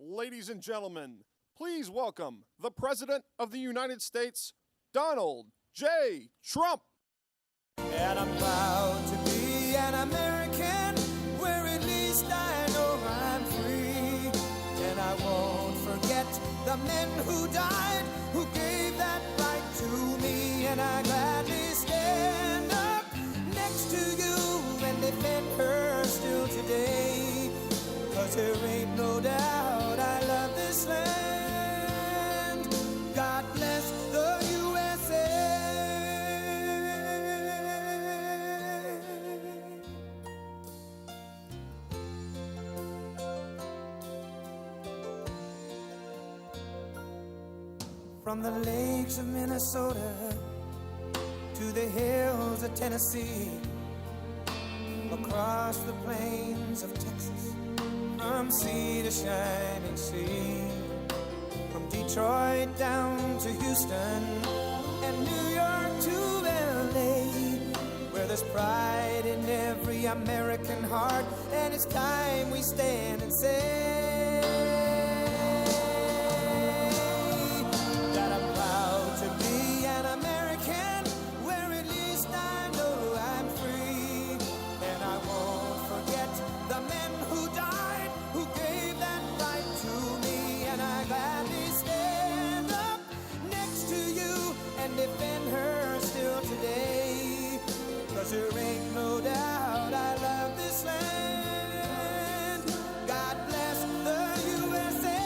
Ladies and gentlemen, please welcome the President of the United States, Donald J. Trump. And I'm proud to be an American, where at least I know I'm free. And I won't forget the men who died, who gave that right to me. And I gladly stand up next to you and defend her still today. 'Cause there ain't no doubt I love this land. God bless the USA. From the lakes of Minnesota to the hills of Tennessee, across the plains of Texas, from sea to shining sea, from Detroit down to Houston and New York to LA, where there's pride in every American heart, and it's time we stand and say that I'm proud to be an American, where at least I know I'm free. And I won't forget the men who died, who gave that right to me. And I gladly stand up next to you and defend her still today. 'Cause there ain't no doubt I love this land. God bless the USA.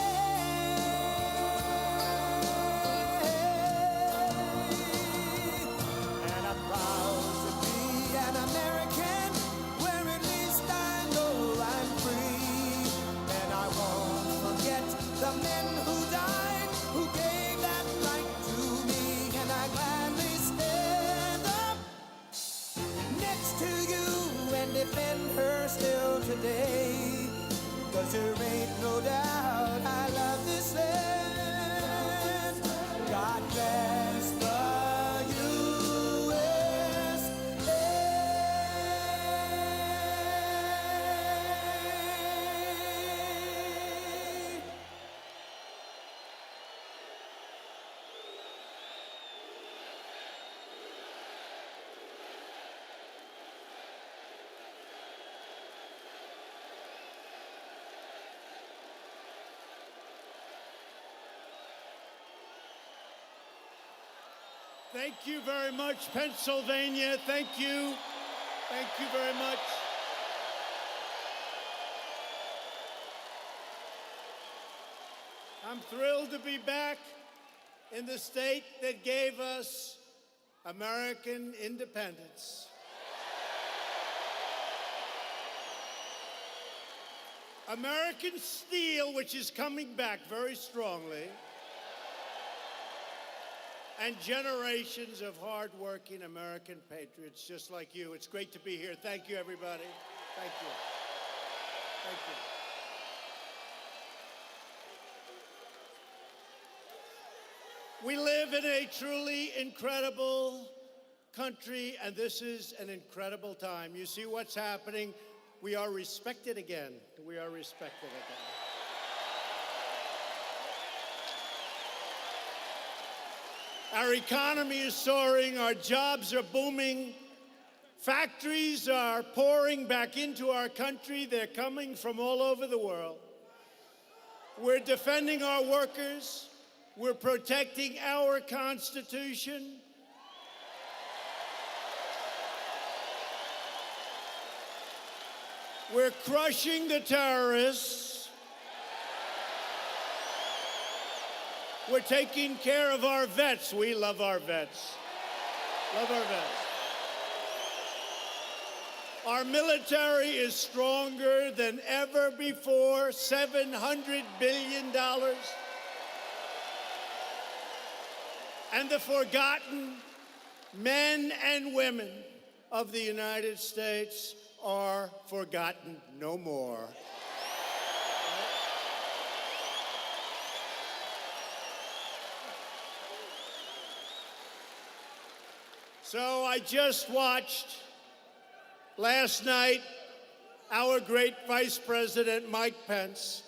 And I'm proud to be an American, where at least I know I'm free. And I won't forget the men who died, who gave that right to me. And I gladly stand up next to you and defend her still today. 'Cause there ain't no doubt I love this land. God bless the USA. Thank you very much, Pennsylvania. Thank you. Thank you very much. I'm thrilled to be back in the state that gave us American independence. American steel, which is coming back very strongly, and generations of hard-working American patriots just like you. It's great to be here. Thank you, everybody. Thank you. Thank you. We live in a truly incredible country, and this is an incredible time. You see what's happening. We are respected again. We are respected again. Our economy is soaring, our jobs are booming, factories are pouring back into our country, they're coming from all over the world. We're defending our workers, we're protecting our Constitution. We're crushing the terrorists. We're taking care of our vets. We love our vets. Love our vets. Our military is stronger than ever before, $700 billion. And the forgotten men and women of the United States are forgotten no more. So I just watched last night our great Vice President Mike Pence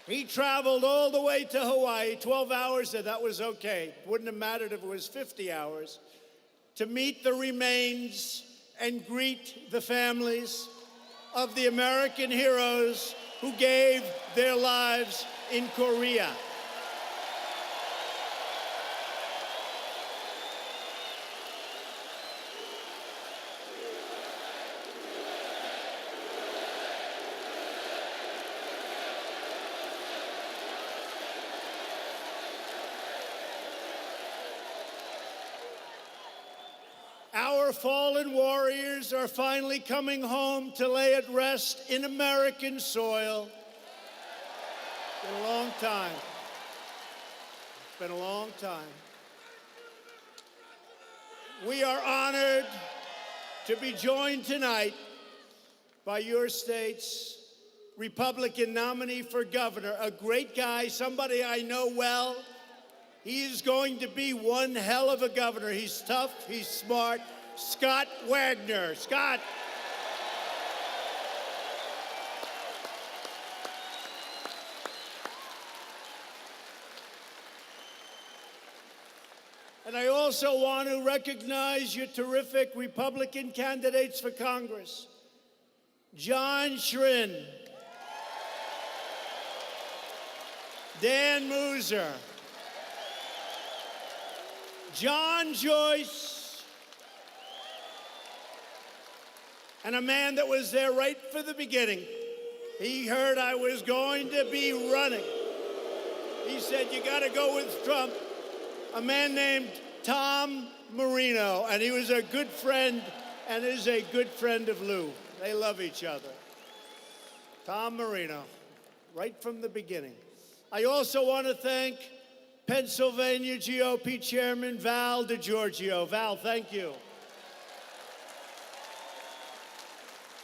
He traveled all the way to Hawaii, 12 hours, and that was okay. Wouldn't have mattered if it was 50 hours, to meet the remains and greet the families of the American heroes who gave their lives in Korea. Our fallen warriors are finally coming home to lay at rest in American soil. It's been a long time. It's been a long time. We are honored to be joined tonight by your state's Republican nominee for governor, a great guy, somebody I know well. He is going to be one hell of a governor. He's tough, he's smart. Scott Wagner. Scott. And I also want to recognize your terrific Republican candidates for Congress. John Schrin, Dan Mooser, John Joyce, and a man that was there right from the beginning. He heard I was going to be running. He said, you got to go with Trump. A man named Tom Marino, and he was a good friend and is a good friend of Lou. They love each other. Tom Marino, right from the beginning. I also want to thank Pennsylvania GOP Chairman Val DeGiorgio. Val, thank you.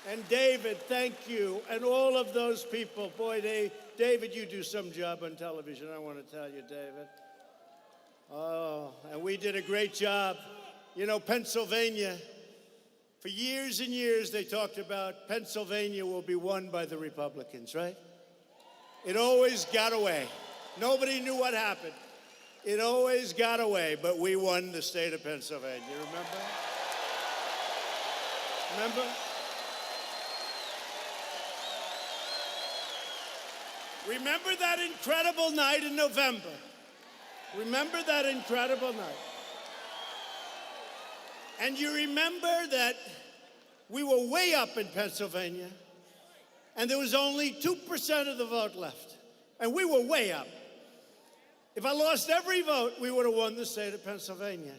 And David, thank you. And all of those people. Boy, David, you do some job on television, I want to tell you, David. Oh, and we did a great job. You know, Pennsylvania, for years and years, they talked about Pennsylvania will be won by the Republicans, right? It always got away. Nobody knew what happened. It always got away, but we won the state of Pennsylvania. Remember? Remember? Remember that incredible night in November? Remember that incredible night? And you remember that we were way up in Pennsylvania, and there was only 2% of the vote left. And we were way up. If I lost every vote, we would have won the state of Pennsylvania.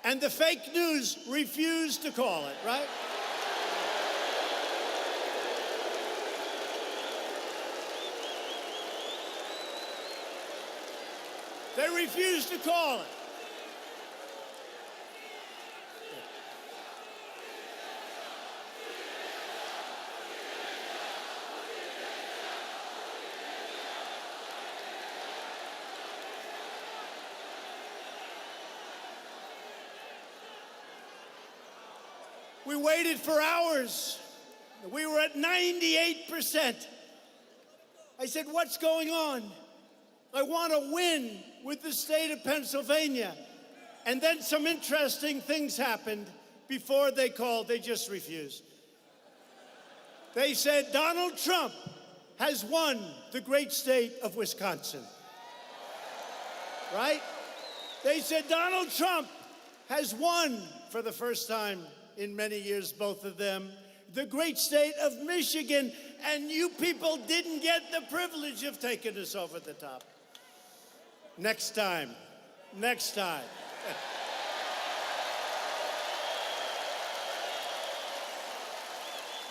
And the fake news refused to call it, right? They refused to call it. We waited for hours. We were at 98%. I said, what's going on? I want to win with the state of Pennsylvania. And then some interesting things happened before they called. They just refused. They said, Donald Trump has won the great state of Wisconsin. Right? They said, Donald Trump has won for the first time in many years, both of them, the great state of Michigan, and you people didn't get the privilege of taking us over the top. Next time. Next time.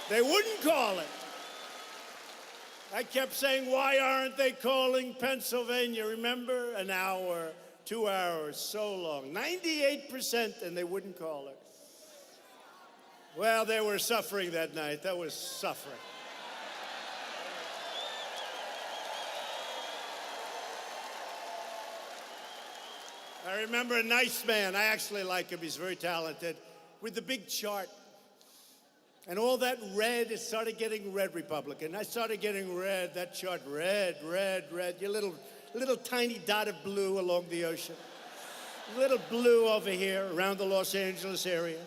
They wouldn't call it. I kept saying, why aren't they calling Pennsylvania? Remember? An hour, 2 hours, so long. 98%, and they wouldn't call it. Well, they were suffering that night. That was suffering. I remember a nice man. I actually like him. He's very talented. With the big chart. And all that red, it started getting red Republican. I started getting red, that chart, red, red, red. Your little tiny dot of blue along the ocean. Little blue over here around the Los Angeles area.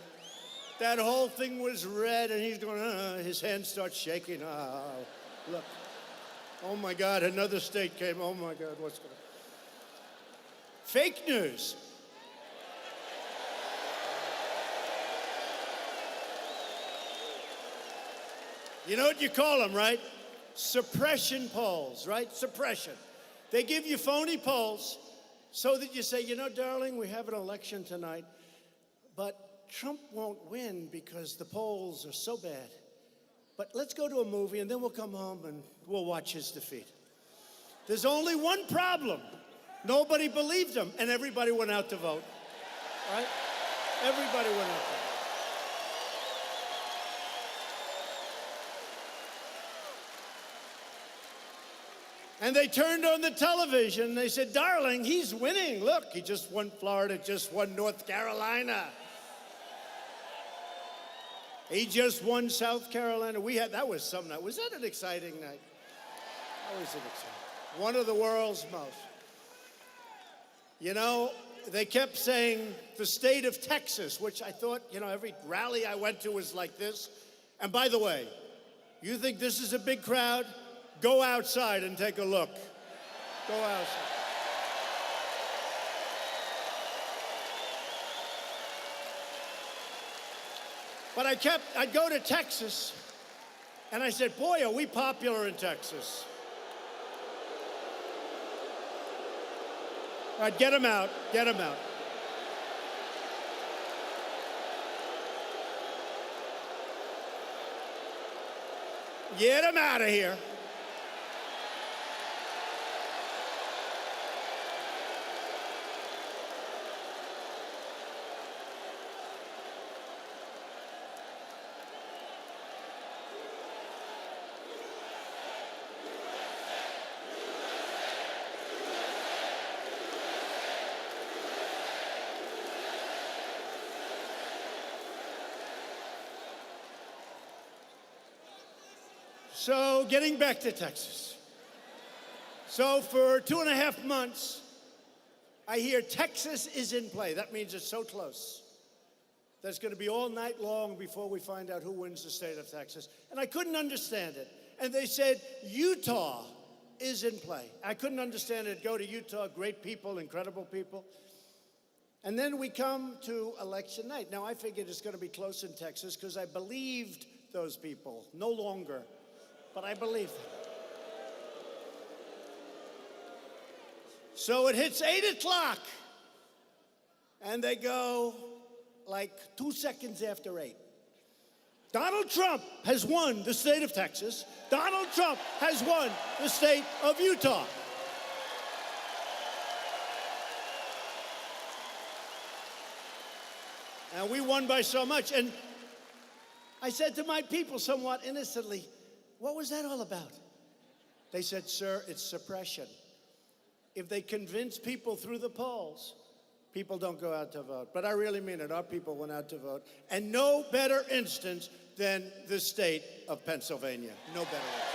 That whole thing was red, and he's going, his hand starts shaking. Look. Oh my God, another state came. Oh my God, what's going on? Fake news. You know what you call them, right? Suppression polls, right? Suppression. They give you phony polls so that you say, you know, darling, we have an election tonight, but Trump won't win because the polls are so bad. But let's go to a movie, and then we'll come home and we'll watch his defeat. There's only one problem. Nobody believed him, and everybody went out to vote, right? Everybody went out to vote. And they turned on the television, and they said, darling, he's winning. Look, he just won Florida, just won North Carolina. He just won South Carolina. That was some night. Was that an exciting night? That was an exciting. One of the world's most. You know, they kept saying the state of Texas, which I thought, you know, every rally I went to was like this. And by the way, you think this is a big crowd? Go outside and take a look. Go outside. But I'd go to Texas, and I said, boy, are we popular in Texas. All right, get him out, get him out. Get him out of here. So, getting back to Texas. So, for 2.5 months, I hear Texas is in play. That means it's so close. That's going to be all night long before we find out who wins the state of Texas. And I couldn't understand it. And they said, Utah is in play. I couldn't understand it. Go to Utah, great people, incredible people. And then we come to election night. Now, I figured it's going to be close in Texas because I believed those people. No longer. But I believe them. So it hits 8 o'clock, and they go like 2 seconds after 8. Donald Trump has won the state of Texas. Donald Trump has won the state of Utah. And we won by so much. And I said to my people somewhat innocently, what was that all about? They said, sir, it's suppression. If they convince people through the polls, people don't go out to vote. But I really mean it. Our people went out to vote. And no better instance than the state of Pennsylvania. No better instance.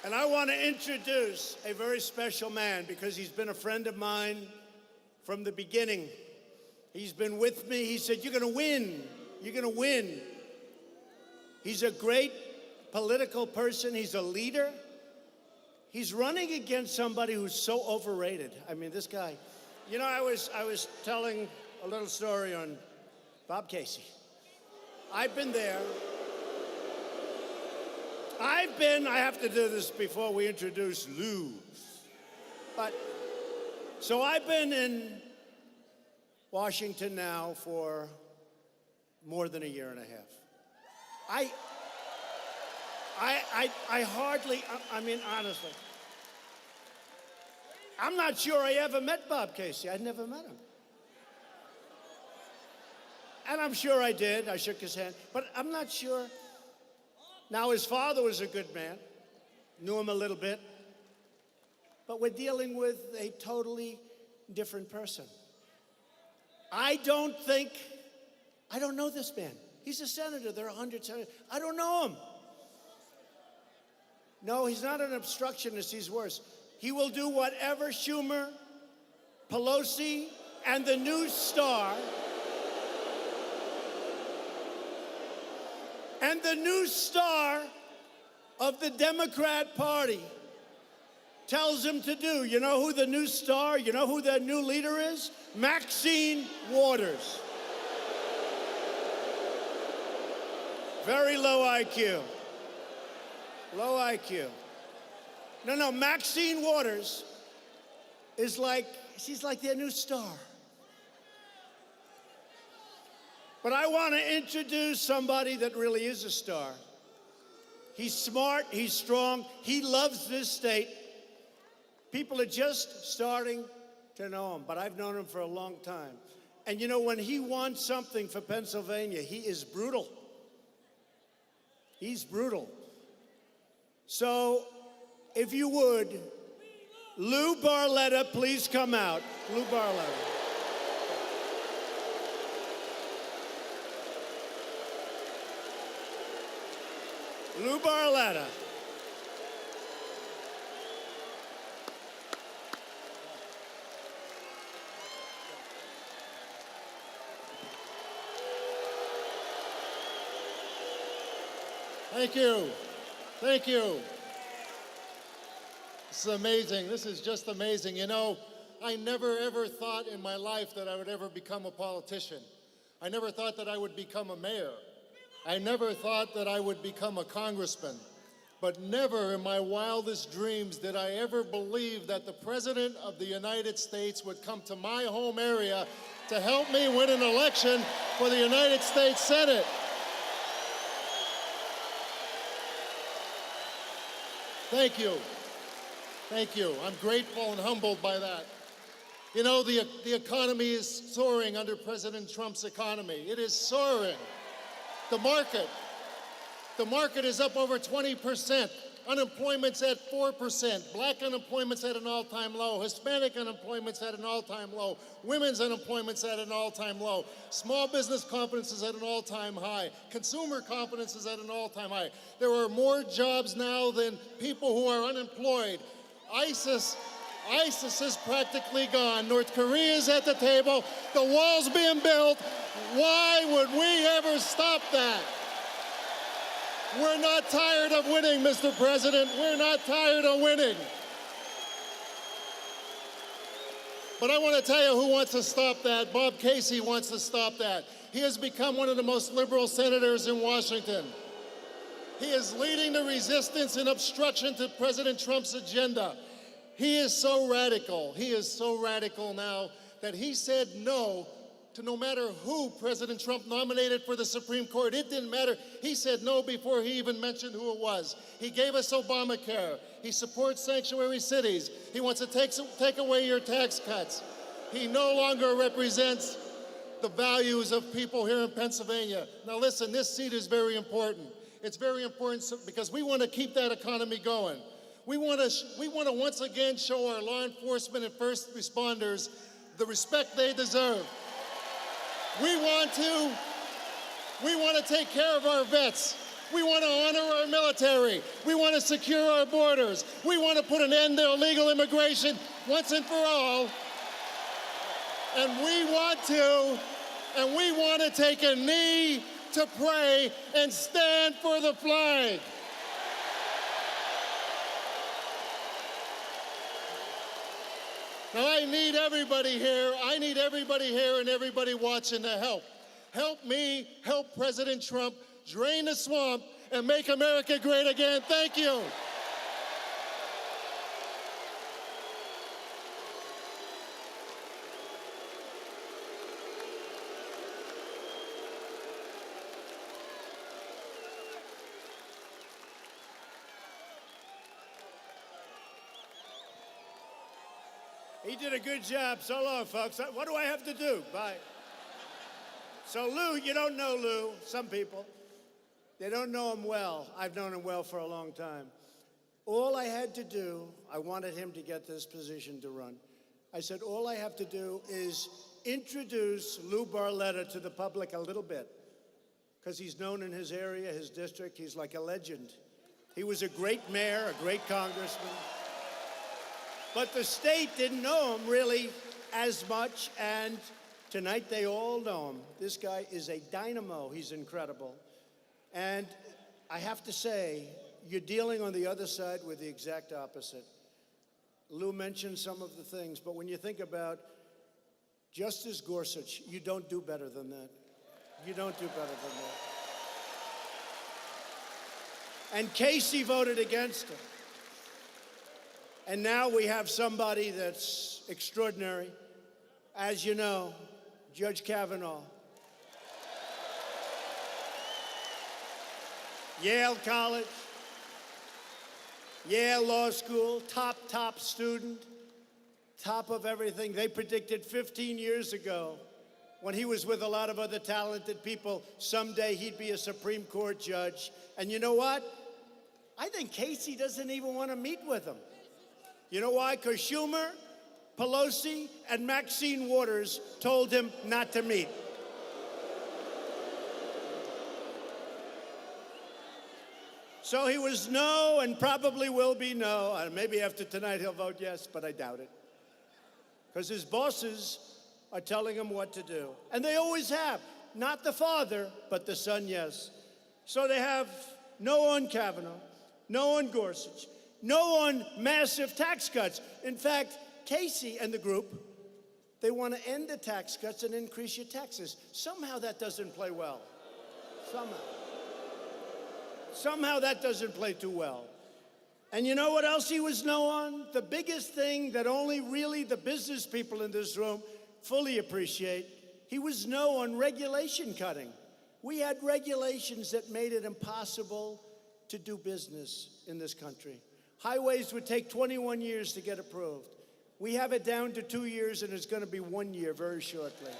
And I want to introduce a very special man because he's been a friend of mine from the beginning. He's been with me. He said, you're going to win. You're going to win. He's a great political person. He's a leader. He's running against somebody who's so overrated. I mean, this guy. You know, I was telling a little story on Bob Casey. I've been there. I have to do this before we introduce Lou. So I've been in Washington now for more than a year and a half. I hardly, I mean, honestly, I'm not sure I ever met Bob Casey. I'd never met him. And I'm sure I did. I shook his hand. But I'm not sure. Now, his father was a good man. Knew him a little bit. but we're dealing with a totally different person. I don't know this man. He's a senator. There are 100 senators. I don't know him. No, he's not an obstructionist. He's worse. He will do whatever Schumer, Pelosi, and the new star of the Democrat Party tells him to do. You know who the new star, you know who their new leader is? Maxine Waters. Very low IQ. Low IQ. No, Maxine Waters is she's like their new star. But I want to introduce somebody that really is a star. He's smart, he's strong, he loves this state. People are just starting to know him, but I've known him for a long time. And you know, when he wants something for Pennsylvania, he is brutal. He's brutal. So, if you would, Lou Barletta, please come out. Lou Barletta. Lou Barletta. Thank you. Thank you. This is amazing. This is just amazing. You know, I never ever thought in my life that I would ever become a politician. I never thought that I would become a mayor. I never thought that I would become a congressman. But never in my wildest dreams did I ever believe that the President of the United States would come to my home area to help me win an election for the United States Senate. Thank you. Thank you. I'm grateful and humbled by that. You know, the economy is soaring under President Trump's economy. It is soaring. The market is up over 20%. Unemployment's at 4%. Black unemployment's at an all-time low. Hispanic unemployment's at an all-time low. Women's unemployment's at an all-time low. Small business confidence is at an all-time high. Consumer confidence is at an all-time high. There are more jobs now than people who are unemployed. ISIS is practically gone. North Korea is at the table. The wall's being built. Why would we ever stop that? We're not tired of winning, Mr. President. We're not tired of winning. But I want to tell you who wants to stop that. Bob Casey wants to stop that. He has become one of the most liberal senators in Washington. He is leading the resistance and obstruction to President Trump's agenda. He is so radical. He is so radical now that he said no to no matter who President Trump nominated for the Supreme Court. It didn't matter. He said no before he even mentioned who it was. He gave us Obamacare. He supports sanctuary cities. He wants to take away your tax cuts. He no longer represents the values of people here in Pennsylvania. Now listen, this seat is very important. It's very important because we want to keep that economy going. We want to once again show our law enforcement and first responders the respect they deserve. We want to take care of our vets. We want to honor our military. We want to secure our borders. We want to put an end to illegal immigration once and for all. And we want to take a knee to pray and stand for the flag. Now I need everybody here and everybody watching to help. Help me, help President Trump drain the swamp and make America great again. Thank you. He did a good job. So long, folks. What do I have to do? Bye. So Lou, you don't know Lou. Some people, they don't know him well. I've known him well for a long time. All I had to do, I wanted him to get this position to run. I said, all I have to do is introduce Lou Barletta to the public a little bit, because he's known in his area, his district. He's like a legend. He was a great mayor, a great congressman. But the state didn't know him really as much, and tonight they all know him. This guy is a dynamo. He's incredible. And I have to say, you're dealing on the other side with the exact opposite. Lou mentioned some of the things, but when you think about Justice Gorsuch, you don't do better than that. You don't do better than that. And Casey voted against him. And now we have somebody that's extraordinary. As you know, Judge Kavanaugh. Yale College, Yale Law School, top student, top of everything. They predicted 15 years ago, when he was with a lot of other talented people, someday he'd be a Supreme Court judge. And you know what? I think Casey doesn't even want to meet with him. You know why? Because Schumer, Pelosi, and Maxine Waters told him not to meet. So he was no, and probably will be no. Maybe after tonight he'll vote yes, but I doubt it. Because his bosses are telling him what to do. And they always have. Not the father, but the son, yes. So they have no on Kavanaugh, no on Gorsuch, no on massive tax cuts. In fact, Casey and the group, they want to end the tax cuts and increase your taxes. Somehow that doesn't play well. Somehow that doesn't play too well. And you know what else he was no on? The biggest thing that only really the business people in this room fully appreciate, he was no on regulation cutting. We had regulations that made it impossible to do business in this country. Highways would take 21 years to get approved. We have it down to 2 years, and it's going to be 1 year very shortly.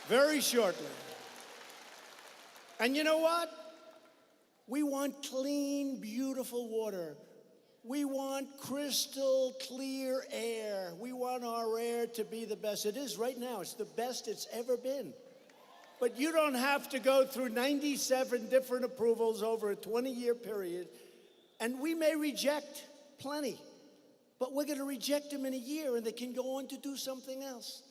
Very shortly. And you know what? We want clean, beautiful water. We want crystal clear air. We want our air to be the best. It is right now. It's the best it's ever been. But you don't have to go through 97 different approvals over a 20-year period. And we may reject plenty, but we're going to reject them in a year, and they can go on to do something else.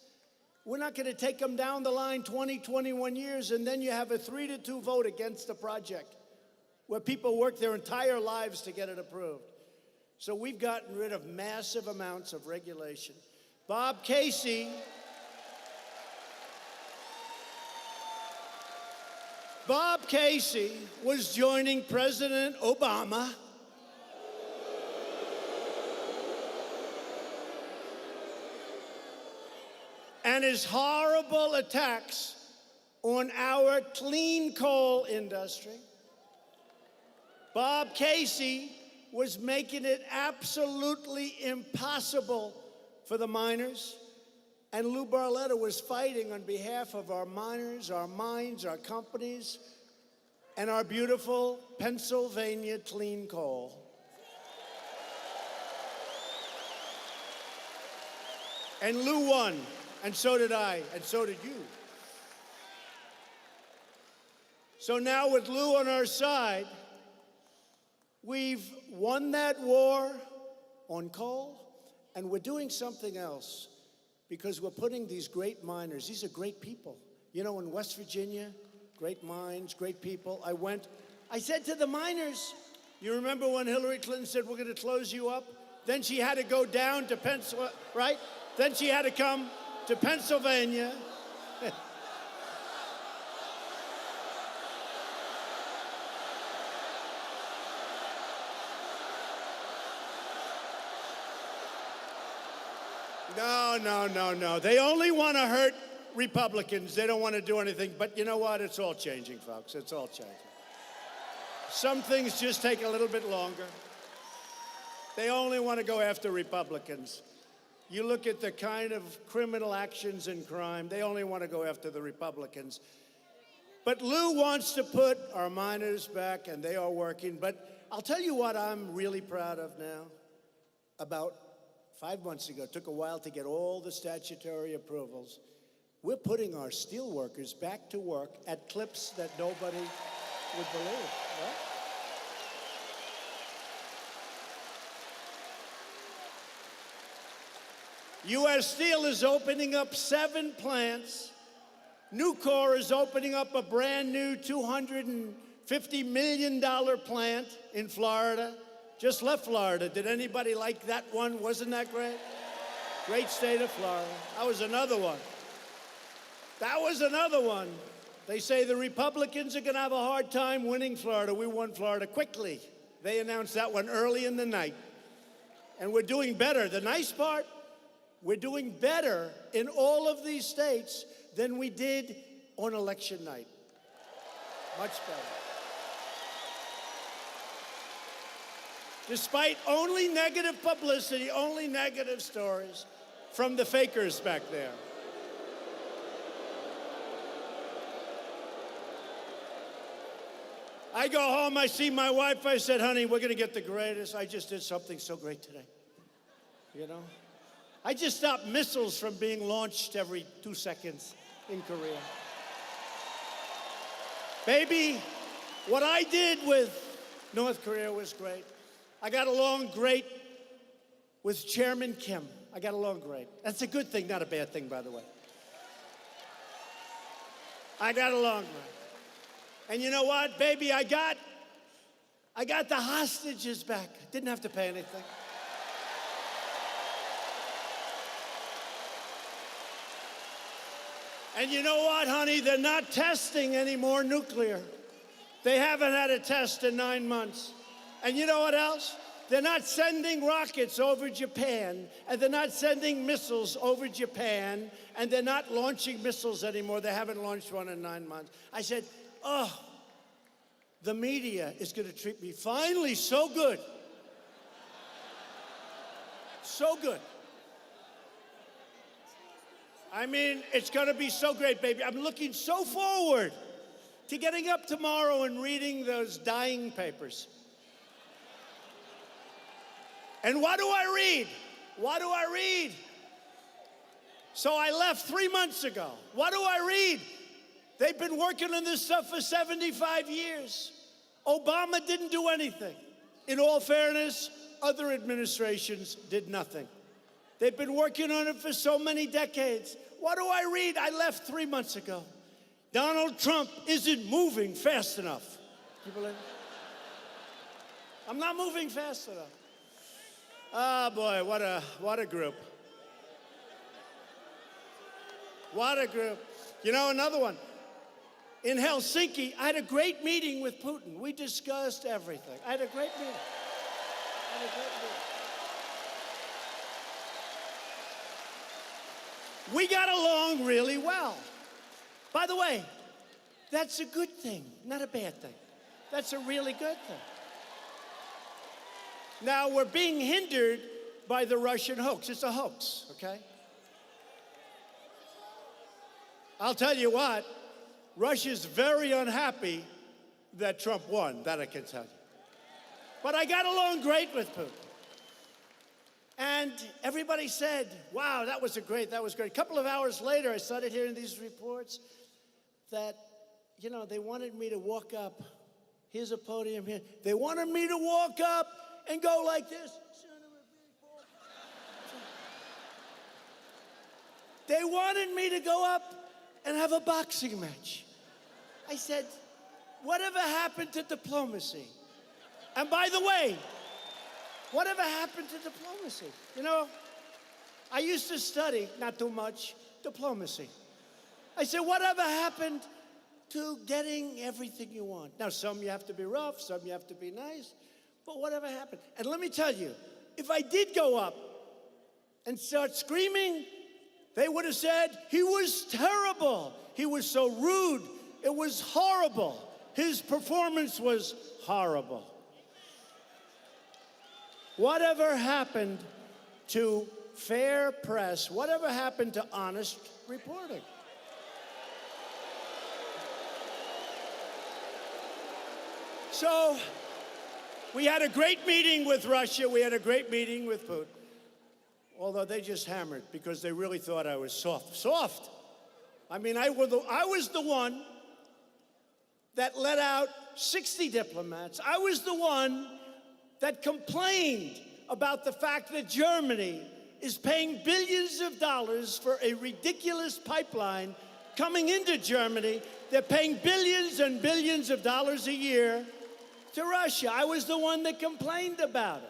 We're not going to take them down the line 20, 21 years, and then you have a 3-2 vote against the project where people work their entire lives to get it approved. So we've gotten rid of massive amounts of regulation. Bob Casey was joining President Obama and his horrible attacks on our clean coal industry. Bob Casey was making it absolutely impossible for the miners, and Lou Barletta was fighting on behalf of our miners, our mines, our companies, and our beautiful Pennsylvania clean coal. And Lou won. And so did I, and so did you. So now with Lou on our side, we've won that war on coal, and we're doing something else because we're putting these great miners, these are great people. You know, in West Virginia, great mines, great people. I said to the miners, you remember when Hillary Clinton said, we're going to close you up? Then she had to go down to Pennsylvania, right? Then she had to come to Pennsylvania. No. They only want to hurt Republicans. They don't want to do anything. But you know what? It's all changing, folks. It's all changing. Some things just take a little bit longer. They only want to go after Republicans. You look at the kind of criminal actions and crime, they only want to go after the Republicans. But Lou wants to put our miners back, and they are working. But I'll tell you what I'm really proud of now. About 5 months ago, it took a while to get all the statutory approvals. We're putting our steel workers back to work at clips that nobody would believe, right? U.S. Steel is opening up 7 plants. Nucor is opening up a brand new $250 million plant in Florida. Just left Florida. Did anybody like that one? Wasn't that great? Great state of Florida. That was another one. That was another one. They say the Republicans are going to have a hard time winning Florida. We won Florida quickly. They announced that one early in the night. And we're doing better. The nice part, we're doing better in all of these states than we did on election night. Much better. Despite only negative publicity, only negative stories from the fakers back there. I go home, I see my wife, I said, honey, we're gonna get the greatest. I just did something so great today, you know? I just stopped missiles from being launched every 2 seconds in Korea. Baby, what I did with North Korea was great. I got along great with Chairman Kim. I got along great. That's a good thing, not a bad thing, by the way. I got along great. And you know what, baby, I got the hostages back. Didn't have to pay anything. And you know what, honey? They're not testing anymore nuclear. They haven't had a test in 9 months. And you know what else? They're not sending rockets over Japan, and they're not sending missiles over Japan, and they're not launching missiles anymore. They haven't launched one in 9 months. I said, oh, the media is going to treat me finally so good. So good. I mean, it's going to be so great, baby. I'm looking so forward to getting up tomorrow and reading those dying papers. And what do I read? What do I read? So I left 3 months ago. What do I read? They've been working on this stuff for 75 years. Obama didn't do anything. In all fairness, other administrations did nothing. They've been working on it for so many decades. What do I read? I left 3 months ago. Donald Trump isn't moving fast enough. You believe it? I'm not moving fast enough. Oh boy, what a group. What a group. You know, another one. In Helsinki, I had a great meeting with Putin. We discussed everything. I had a great meeting. We got along really well. By the way, that's a good thing, not a bad thing. That's a really good thing. Now, we're being hindered by the Russian hoax. It's a hoax, okay? I'll tell you what, Russia's very unhappy that Trump won, that I can tell you. But I got along great with Putin. And everybody said, wow, that was great. A couple of hours later, I started hearing these reports that, you know, they wanted me to walk up. Here's a podium here. They wanted me to walk up and go like this. They wanted me to go up and have a boxing match. I said, whatever happened to diplomacy? And by the way, whatever happened to diplomacy? You know, I used to study, not too much, diplomacy. I said, whatever happened to getting everything you want? Now, some you have to be rough, some you have to be nice, but whatever happened? And let me tell you, if I did go up and start screaming, they would have said, he was terrible. He was so rude. It was horrible. His performance was horrible. Whatever happened to fair press? Whatever happened to honest reporting? So we had a great meeting with Russia. We had a great meeting with Putin. Although they just hammered because they really thought I was soft. Soft. I mean, I was the one that let out 60 diplomats. I was the one that complained about the fact that Germany is paying billions of dollars for a ridiculous pipeline coming into Germany. They're paying billions and billions of dollars a year to Russia. I was the one that complained about it.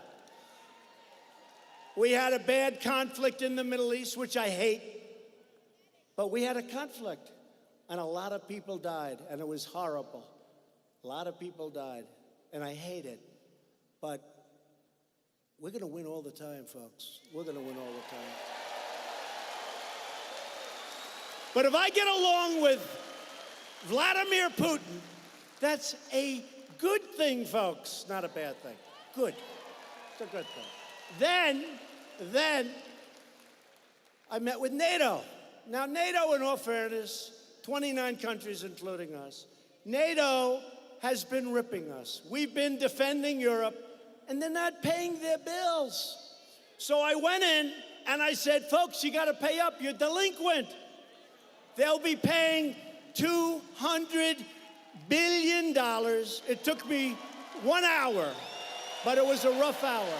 We had a bad conflict in the Middle East, which I hate, but we had a conflict, and a lot of people died, and it was horrible. A lot of people died, and I hate it, but we're going to win all the time, folks. We're going to win all the time. But if I get along with Vladimir Putin, that's a good thing, folks, not a bad thing. Good. It's a good thing. Then I met with NATO. Now, NATO, in all fairness, 29 countries, including us, NATO has been ripping us. We've been defending Europe, and they're not paying their bills. So I went in and I said, folks, you got to pay up. You're delinquent. They'll be paying $200 billion. It took me 1 hour, but it was a rough hour.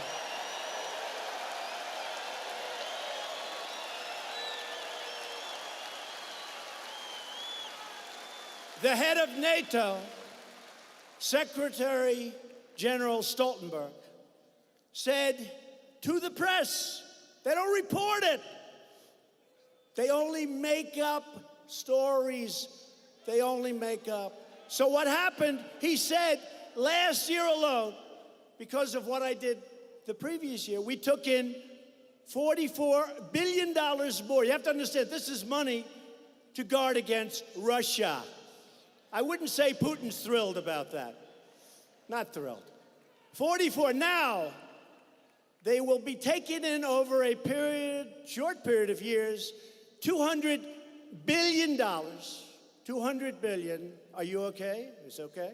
The head of NATO, Secretary General Stoltenberg, said to the press, they don't report it. They only make up stories. They only make up. So what happened, he said, last year alone, because of what I did the previous year, we took in $44 billion more. You have to understand, this is money to guard against Russia. I wouldn't say Putin's thrilled about that. Not thrilled. 44. Now, they will be taking in over a short period of years, $200 billion. $200 billion. Are you okay? Is it okay?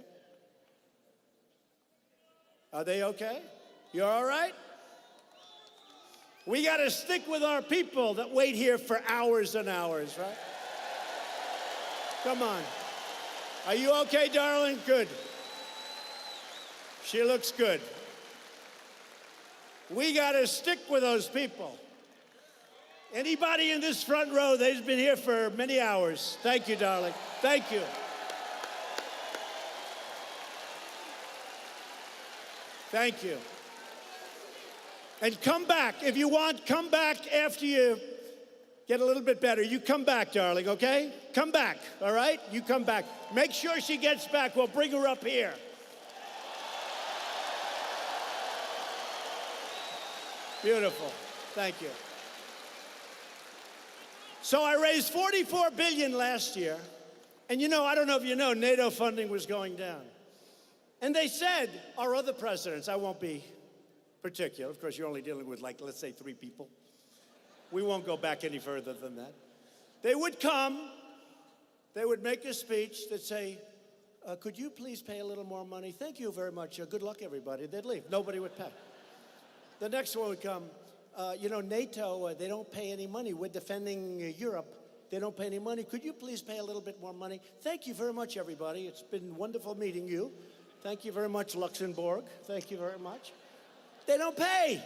Are they okay? You're all right? We got to stick with our people that wait here for hours and hours, right? Come on. Are you okay, darling? Good. She looks good. We got to stick with those people. Anybody in this front row, they've been here for many hours. Thank you, darling. Thank you. Thank you. And come back. If you want, come back after you get a little bit better. You come back, darling, okay? Come back, all right? You come back. Make sure she gets back. We'll bring her up here. Beautiful. Thank you. So I raised $44 billion last year. And you know, I don't know if you know, NATO funding was going down. And they said, our other presidents, I won't be particular. Of course, you're only dealing with, like, let's say 3 people. We won't go back any further than that. They would come, they would make a speech that say, could you please pay a little more money? Thank you very much. Good luck, everybody. They'd leave. Nobody would pay. The next one would come, you know, NATO, they don't pay any money. We're defending Europe. They don't pay any money. Could you please pay a little bit more money? Thank you very much, everybody. It's been wonderful meeting you. Thank you very much, Luxembourg. Thank you very much. They don't pay.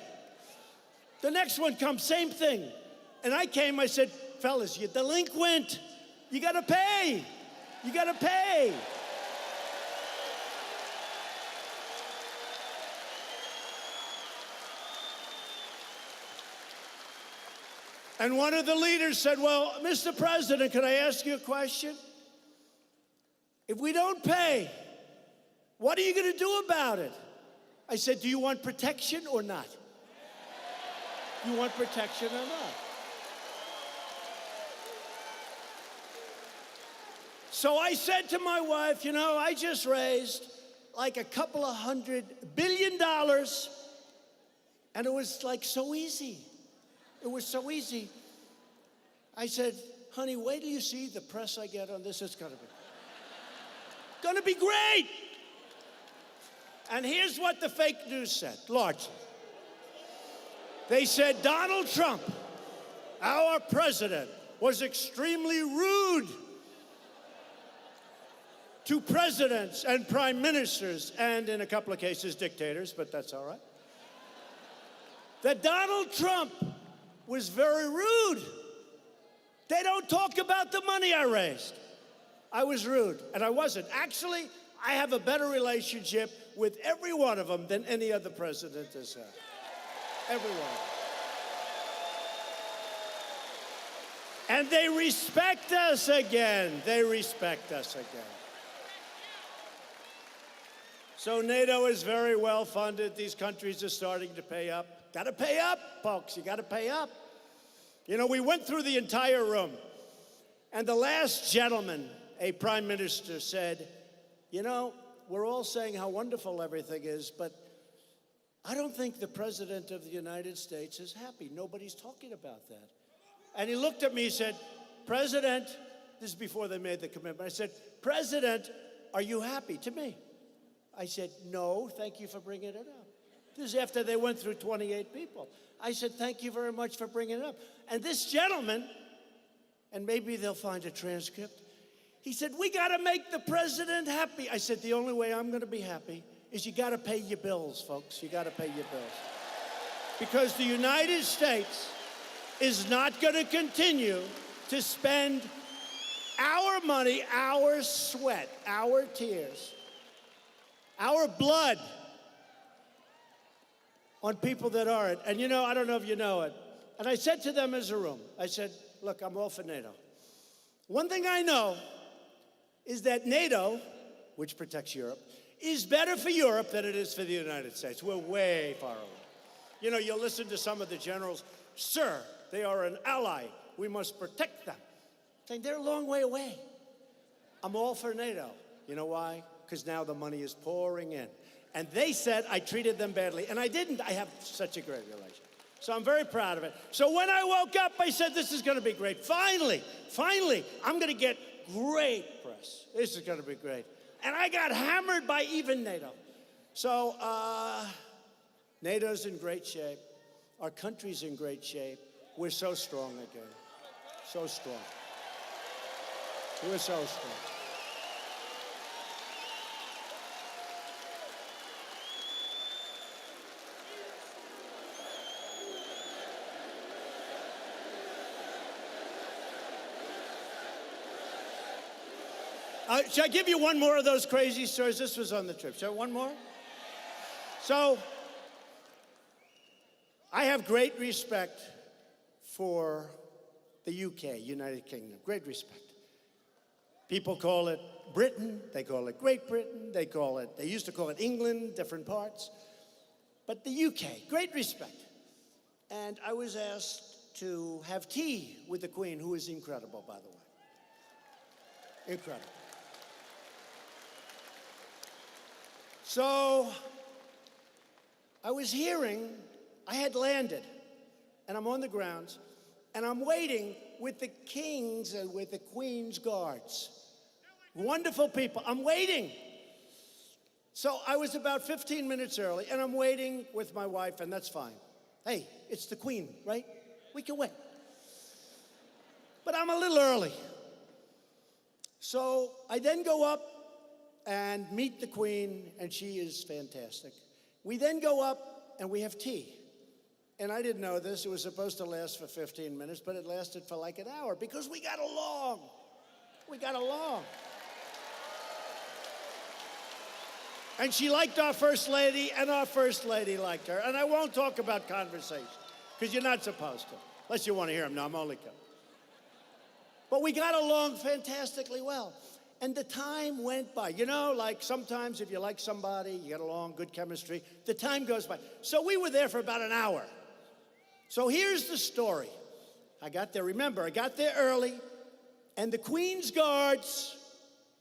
The next one comes, same thing. And I came, I said, fellas, you're delinquent. You got to pay. You got to pay. And one of the leaders said, well, Mr. President, can I ask you a question? If we don't pay, what are you going to do about it? I said, do you want protection or not? You want protection or not? So I said to my wife, you know, I just raised like a couple of $100 billion, and it was like so easy. It was so easy. I said, honey, wait till you see the press I get on this. It's gonna be great. And here's what the fake news said, largely. They said Donald Trump, our president, was extremely rude to presidents and prime ministers, and in a couple of cases, dictators, but that's all right. That Donald Trump was very rude. They don't talk about the money I raised. I was rude, and I wasn't. Actually, I have a better relationship with every one of them than any other president has had. Every one of them. And they respect us again. They respect us again. So NATO is very well funded. These countries are starting to pay up. Got to pay up, folks. You got to pay up. You know, we went through the entire room, and the last gentleman, a prime minister, said, you know, we're all saying how wonderful everything is, but I don't think the President of the United States is happy. Nobody's talking about that. And he looked at me and said, President, this is before they made the commitment. I said, President, are you happy? To me. I said, no, thank you for bringing it up. This is after they went through 28 people. I said, thank you very much for bringing it up. And this gentleman, and maybe they'll find a transcript, he said, we got to make the president happy. I said, the only way I'm going to be happy is you got to pay your bills, folks. You got to pay your bills. Because the United States is not going to continue to spend our money, our sweat, our tears, our blood on people that aren't. And you know, I don't know if you know it. And I said to them as a room, I said, look, I'm all for NATO. One thing I know is that NATO, which protects Europe, is better for Europe than it is for the United States. We're way far away. You know, you'll listen to some of the generals, sir, they are an ally. We must protect them. Saying they're a long way away. I'm all for NATO. You know why? Because now the money is pouring in. And they said I treated them badly. And I didn't. I have such a great relationship. So I'm very proud of it. So when I woke up, I said, this is going to be great. Finally, I'm going to get great press. This is going to be great. And I got hammered by even NATO. So NATO's in great shape. Our country's in great shape. We're so strong again. So strong. We're so strong. Should I give you one more of those crazy stories? This was on the trip. Should I one more? So, I have great respect for the UK, United Kingdom. Great respect. People call it Britain. They call it Great Britain. They used to call it England, different parts. But the UK, great respect. And I was asked to have tea with the Queen, who is incredible, by the way. Incredible. So, I was hearing, I had landed, and I'm on the grounds, and I'm waiting with the King's and with the Queen's guards. Wonderful people. I'm waiting. So I was about 15 minutes early, and I'm waiting with my wife, and that's fine. Hey, it's the Queen, right? We can wait. But I'm a little early. So I then go up and meet the Queen, and she is fantastic. We then go up and we have tea. And I didn't know this. It was supposed to last for 15 minutes, but it lasted for like an hour because we got along. We got along. And she liked our First Lady, and our First Lady liked her. And I won't talk about conversation because you're not supposed to, unless you want to hear them. No, I'm only kidding. But we got along fantastically well. And the time went by. You know, like sometimes if you like somebody, you get along, good chemistry, the time goes by. So we were there for about an hour. So here's the story. I got there, remember, I got there early, and the Queen's guards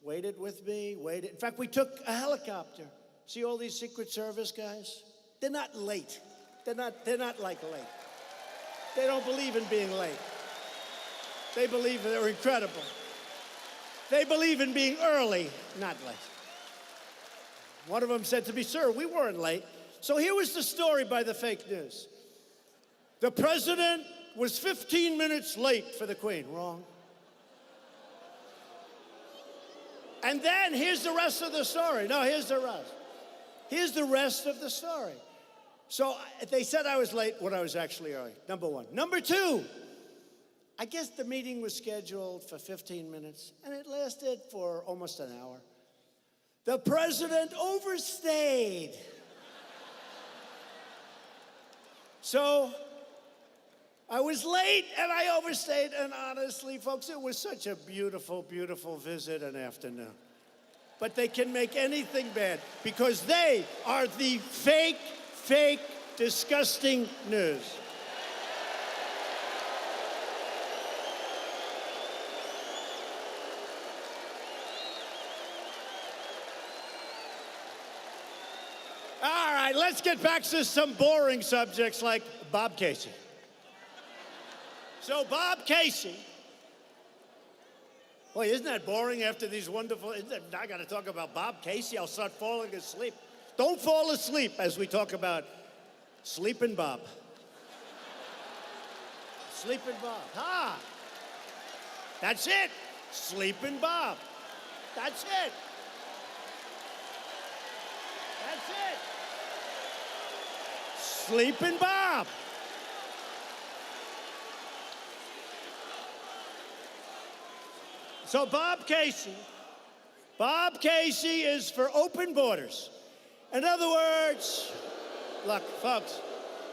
waited with me, waited. In fact, we took a helicopter. See all these Secret Service guys? They're not late. They're not like late. They don't believe in being late. They believe they're incredible. They believe in being early, not late. One of them said to me, "Sir, we weren't late." So here was the story by the fake news. The president was 15 minutes late for the Queen. Wrong. And then here's the rest of the story. No, here's the rest. Here's the rest of the story. So they said I was late when I was actually early, number one. Number two, I guess the meeting was scheduled for 15 minutes, and it lasted for almost an hour. The president overstayed. So I was late, and I overstayed, and honestly, folks, it was such a beautiful, beautiful visit and afternoon. But they can make anything bad because they are the fake, disgusting news. All right, let's get back to some boring subjects like Bob Casey. So Bob Casey, boy, isn't that boring after these wonderful, I got to talk about Bob Casey, I'll start falling asleep. Don't fall asleep as we talk about Sleepin' Bob. Sleepin' Bob, ha! That's it, Sleepin' Bob. That's it. That's it. Sleepin' Bob. So Bob Casey is for open borders. In other words, look, folks,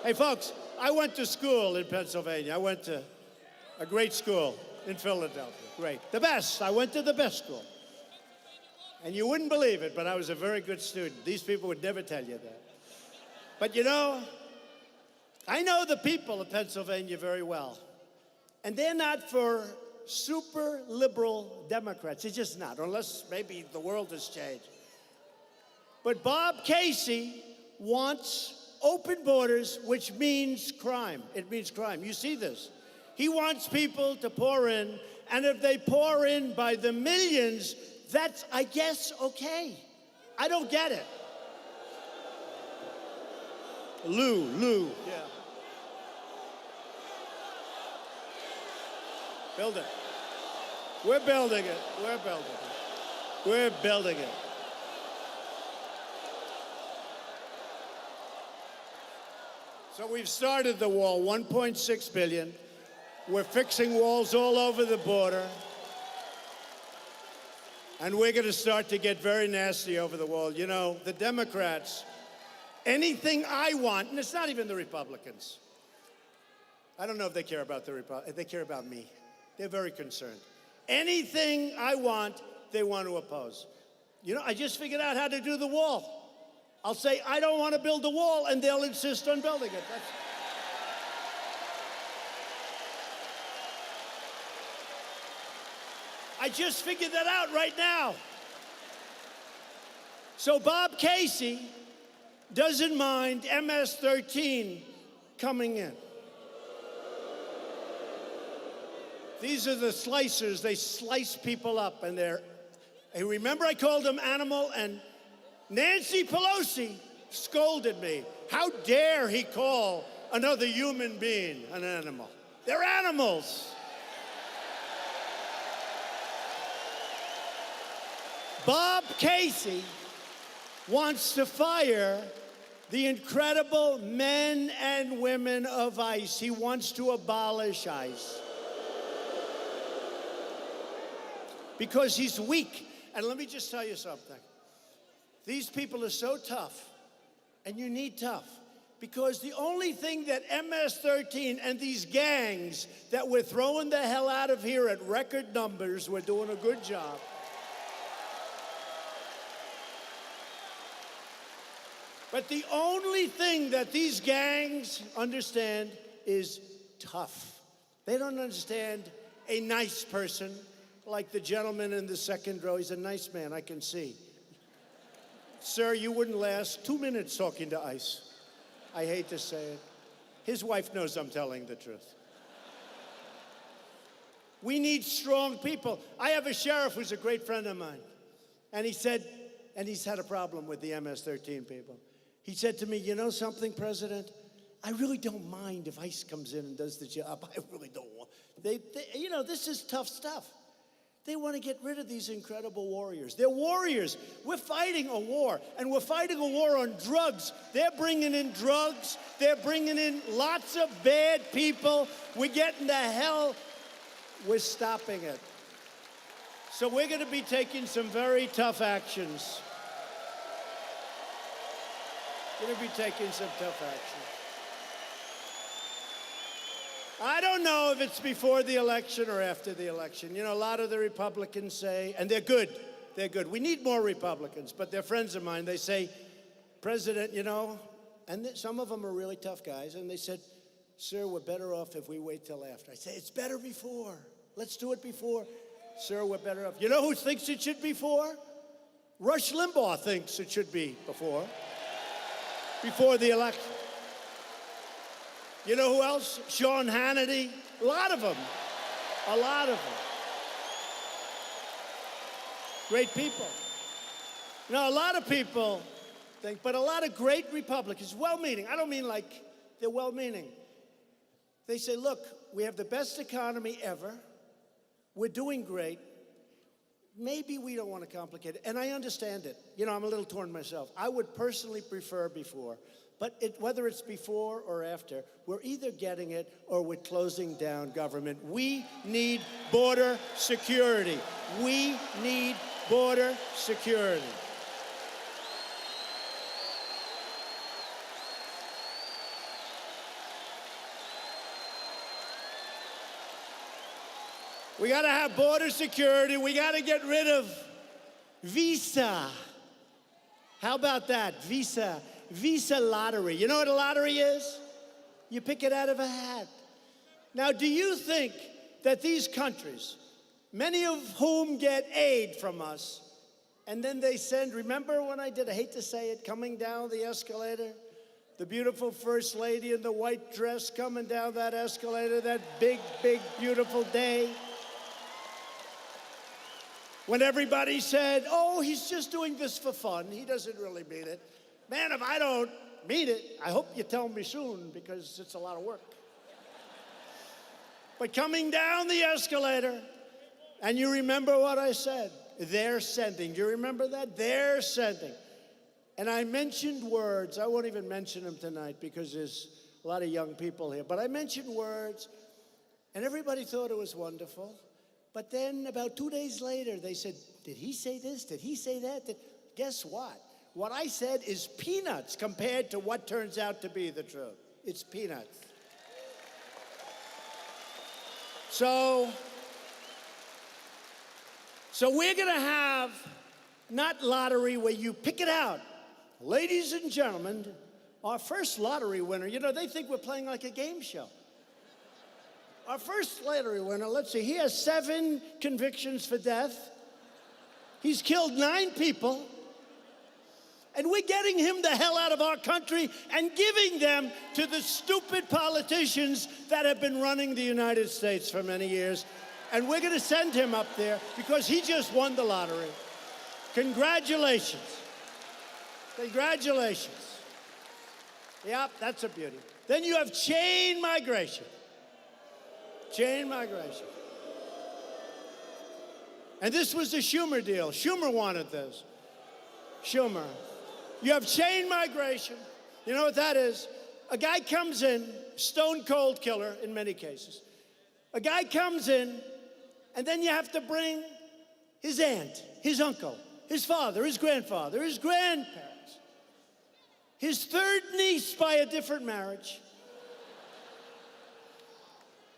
hey, folks, I went to school in Pennsylvania. I went to a great school in Philadelphia. Great. The best. I went to the best school. And you wouldn't believe it, but I was a very good student. These people would never tell you that. But you know, I know the people of Pennsylvania very well. And they're not for super liberal Democrats. It's just not, unless maybe the world has changed. But Bob Casey wants open borders, which means crime. It means crime. You see this. He wants people to pour in, and if they pour in by the millions, that's, I guess, okay. I don't get it. Lou. Yeah. Build it. We're building it. We're building it. We're building it. So we've started the wall, 1.6 billion. We're fixing walls all over the border. And we're going to start to get very nasty over the wall. You know, the Democrats, anything I want, and it's not even the Republicans. I don't know if they care about the Republicans. They care about me. They're very concerned. Anything I want, they want to oppose. You know, I just figured out how to do the wall. I'll say, I don't want to build the wall, and they'll insist on building it. I just figured that out right now. So Bob Casey doesn't mind MS-13 coming in. These are the slicers. They slice people up, and they're, hey, remember I called them animal, and Nancy Pelosi scolded me. How dare he call another human being an animal? They're animals. Bob Casey wants to fire the incredible men and women of ICE. He wants to abolish ICE. Because he's weak. And let me just tell you something. These people are so tough, and you need tough, because the only thing that MS-13 and these gangs that we're throwing the hell out of here at record numbers, we're doing a good job. But the only thing that these gangs understand is tough. They don't understand a nice person, like the gentleman in the second row. He's a nice man, I can see. Sir, you wouldn't last 2 minutes talking to ICE. I hate to say it. His wife knows I'm telling the truth. We need strong people. I have a sheriff who's a great friend of mine. And he said, and he's had a problem with the MS-13 people. He said to me, you know something, President? I really don't mind if ICE comes in and does the job. I really don't want. You know, this is tough stuff. They want to get rid of these incredible warriors. They're warriors. We're fighting a war, and we're fighting a war on drugs. They're bringing in drugs. They're bringing in lots of bad people. We're getting to hell. We're stopping it. So we're going to be taking some very tough actions. We're going to be taking some tough actions. I don't know if it's before the election or after the election. You know, a lot of the Republicans say, and they're good, we need more Republicans, but they're friends of mine. They say, President, you know, and some of them are really tough guys, and they said, sir, we're better off if we wait till after. I say, it's better before. Let's do it before. Sir, we're better off. You know who thinks it should be before? Rush Limbaugh thinks it should be before the election. You know who else? Sean Hannity. A lot of them. Great people. Now, a lot of people think, but a lot of great Republicans, well-meaning. I don't mean like they're well-meaning. They say, look, we have the best economy ever. We're doing great. Maybe we don't want to complicate it. And I understand it. You know, I'm a little torn myself. I would personally prefer before. But whether it's before or after, we're either getting it or we're closing down government. We need border security. We need border security. We got to have border security. We got to get rid of visa. How about that? Visa lottery. You know what a lottery is? You pick it out of a hat. Now, do you think that these countries, many of whom get aid from us, and then they send, remember when I hate to say it, coming down the escalator? The beautiful First Lady in the white dress coming down that escalator, that big, big, beautiful day. When everybody said, oh, he's just doing this for fun. He doesn't really mean it. Man, if I don't mean it, I hope you tell me soon because it's a lot of work. But coming down the escalator, and you remember what I said, they're sending. Do you remember that? They're sending. And I mentioned words. I won't even mention them tonight because there's a lot of young people here. But I mentioned words, and everybody thought it was wonderful. But then about 2 days later, they said, did he say this? Did he say that? Guess what? What I said is peanuts compared to what turns out to be the truth. It's peanuts. So we're going to have not lottery where you pick it out. Ladies and gentlemen, our first lottery winner, you know, they think we're playing like a game show. Our first lottery winner, let's see, he has 7 convictions for death. He's killed 9 people. And we're getting him the hell out of our country and giving them to the stupid politicians that have been running the United States for many years. And we're going to send him up there because he just won the lottery. Congratulations. Congratulations. Yep, that's a beauty. Then you have chain migration. Chain migration. And this was the Schumer deal. Schumer wanted this. Schumer. You have chain migration. You know what that is? A guy comes in, stone cold killer in many cases. A guy comes in, and then you have to bring his aunt, his uncle, his father, his grandfather, his grandparents, his third niece by a different marriage.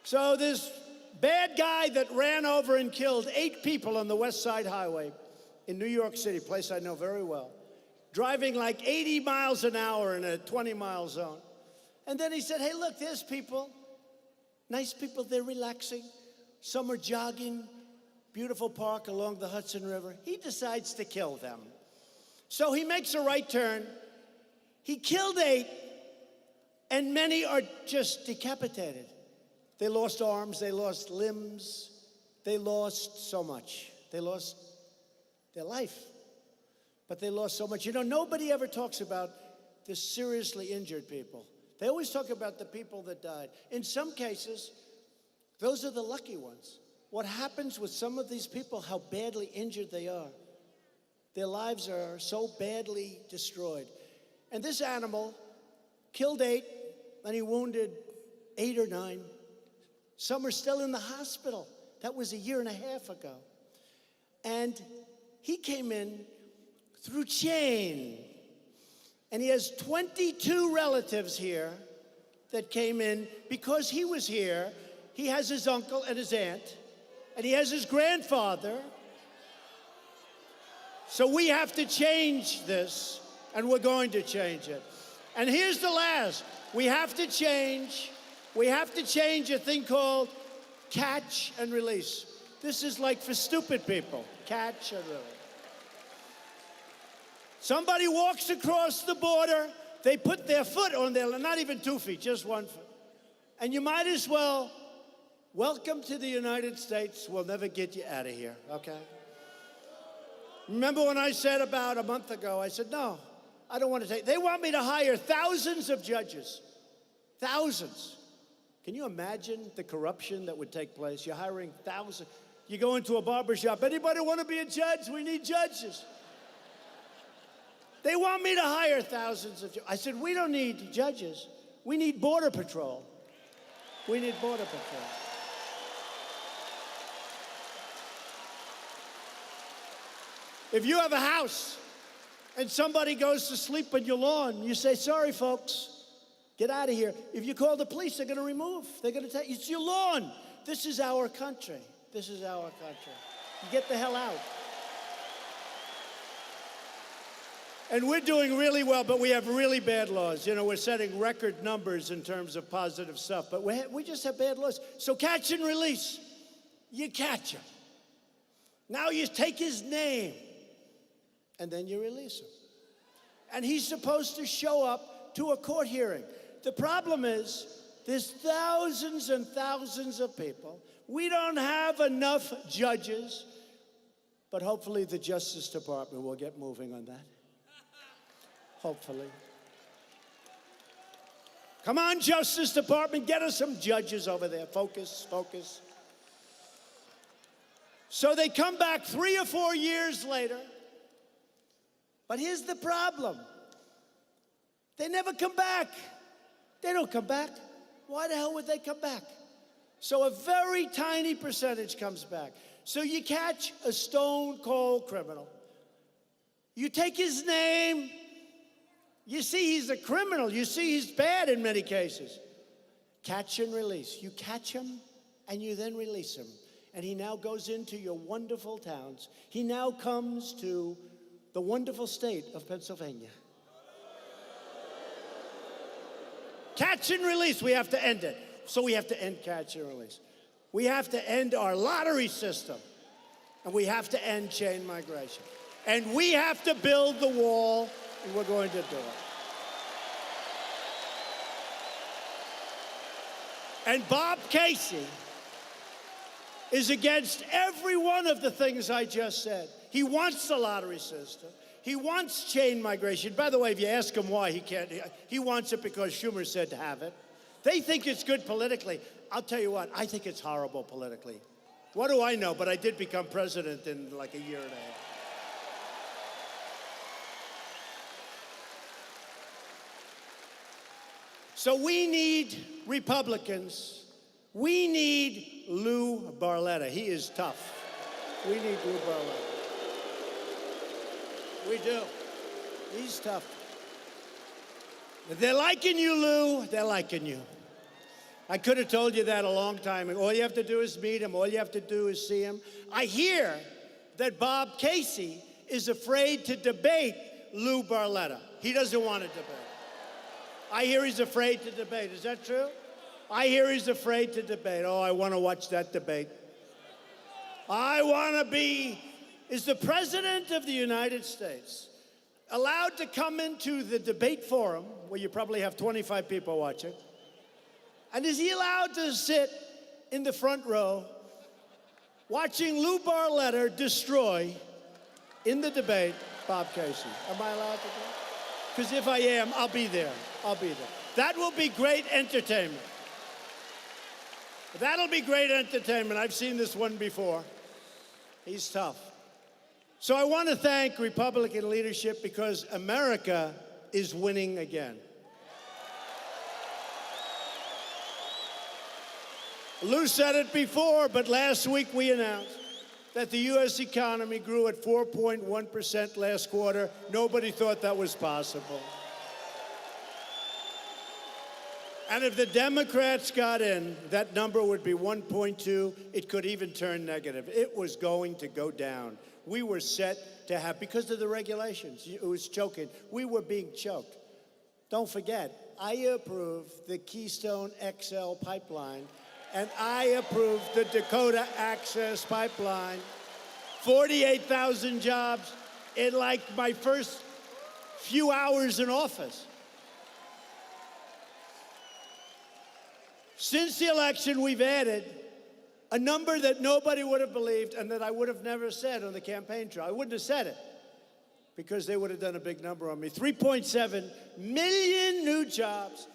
So this bad guy that ran over and killed 8 people on the West Side Highway in New York City, a place I know very well, driving like 80 miles an hour in a 20-mile zone. And then he said, hey, look, there's people, nice people, they're relaxing. Some are jogging, beautiful park along the Hudson River. He decides to kill them. So he makes a right turn. He killed 8, and many are just decapitated. They lost arms, they lost limbs, they lost so much. They lost their life. but they lost so much. You know, nobody ever talks about the seriously injured people. They always talk about the people that died. In some cases, those are the lucky ones. What happens with some of these people, how badly injured they are. Their lives are so badly destroyed. And this animal killed 8, and he wounded 8 or 9. Some are still in the hospital. That was a year and a half ago. And he came in through chain. And he has 22 relatives here that came in because he was here. He has his uncle and his aunt, and he has his grandfather. So we have to change this, and we're going to change it. And here's the last. We have to change a thing called catch and release. This is like for stupid people. Catch and release. Somebody walks across the border, they put their foot on their, not even 2 feet, just 1 foot. And you might as well, welcome to the United States, we'll never get you out of here, okay? Remember when I said about a month ago, I said, no, I don't want to take, they want me to hire thousands of judges, thousands. Can you imagine the corruption that would take place? You're hiring thousands. You go into a barber shop, anybody want to be a judge? We need judges. They want me to hire thousands of judges. I said, we don't need judges. We need Border Patrol. We need Border Patrol. If you have a house and somebody goes to sleep on your lawn, you say, sorry, folks, get out of here. If you call the police, they're going to remove. They're going to tell you, it's your lawn. This is our country. This is our country. You get the hell out. And we're doing really well, but we have really bad laws. You know, we're setting record numbers in terms of positive stuff, but we just have bad laws. So catch and release. You catch him. Now you take his name, and then you release him. And he's supposed to show up to a court hearing. The problem is, there's thousands and thousands of people. We don't have enough judges, but hopefully the Justice Department will get moving on that. Hopefully. Come on, Justice Department, get us some judges over there. Focus, focus. So they come back 3 or 4 years later. But here's the problem. They never come back. They don't come back. Why the hell would they come back? So a very tiny percentage comes back. So you catch a stone-cold criminal. You take his name. You see he's a criminal. You see he's bad in many cases. Catch and release. You catch him, and you then release him. And he now goes into your wonderful towns. He now comes to the wonderful state of Pennsylvania. Catch and release. We have to end it. So we have to end catch and release. We have to end our lottery system. And we have to end chain migration. And we have to build the wall. And we're going to do it. And Bob Casey is against every one of the things I just said. He wants the lottery system. He wants chain migration. By the way, if you ask him why, he can't. He wants it because Schumer said to have it. They think it's good politically. I'll tell you what, I think it's horrible politically. What do I know? But I did become president in like a year and a half. So we need Republicans. We need Lou Barletta. He is tough. We need Lou Barletta. We do. He's tough. If they're liking you, Lou, they're liking you. I could have told you that a long time ago. All you have to do is meet him. All you have to do is see him. I hear that Bob Casey is afraid to debate Lou Barletta. He doesn't want to debate. I hear he's afraid to debate. Is that true? I hear he's afraid to debate. Oh, I want to watch that debate. I want to be, is the President of the United States allowed to come into the debate forum, where you probably have 25 people watching, and is he allowed to sit in the front row watching Lou Barletta destroy in the debate, Bob Casey. Am I allowed to go? Because if I am, I'll be there. I'll be there. That will be great entertainment. That'll be great entertainment. I've seen this one before. He's tough. So I want to thank Republican leadership because America is winning again. Lou said it before, but last week we announced that the U.S. economy grew at 4.1% last quarter. Nobody thought that was possible. And if the Democrats got in, that number would be 1.2. It could even turn negative. It was going to go down. We were set to have, because of the regulations, it was choking. We were being choked. Don't forget, I approved the Keystone XL pipeline, and I approved the Dakota Access Pipeline. 48,000 jobs in like my first few hours in office. Since the election, we've added a number that nobody would have believed and that I would have never said on the campaign trail. I wouldn't have said it because they would have done a big number on me. 3.7 million new jobs,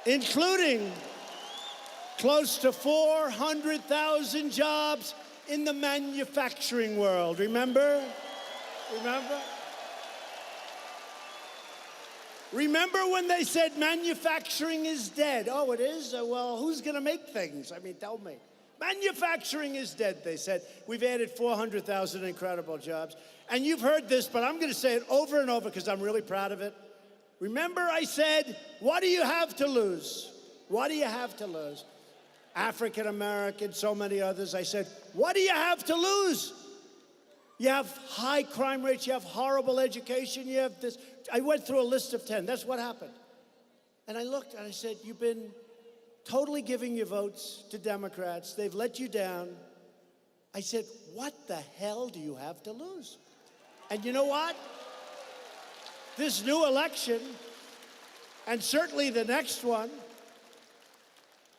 including close to 400,000 jobs in the manufacturing world. Remember? Remember? Remember when they said manufacturing is dead? Oh, it is? Well, who's going to make things? I mean, tell me. Manufacturing is dead, they said. We've added 400,000 incredible jobs. And you've heard this, but I'm going to say it over and over because I'm really proud of it. Remember I said, what do you have to lose? What do you have to lose? African American, so many others. I said, what do you have to lose? You have high crime rates, you have horrible education, you have this. I went through a list of 10. That's what happened. And I looked and I said, you've been totally giving your votes to Democrats. They've let you down. I said, what the hell do you have to lose? And you know what? This new election, and certainly the next one,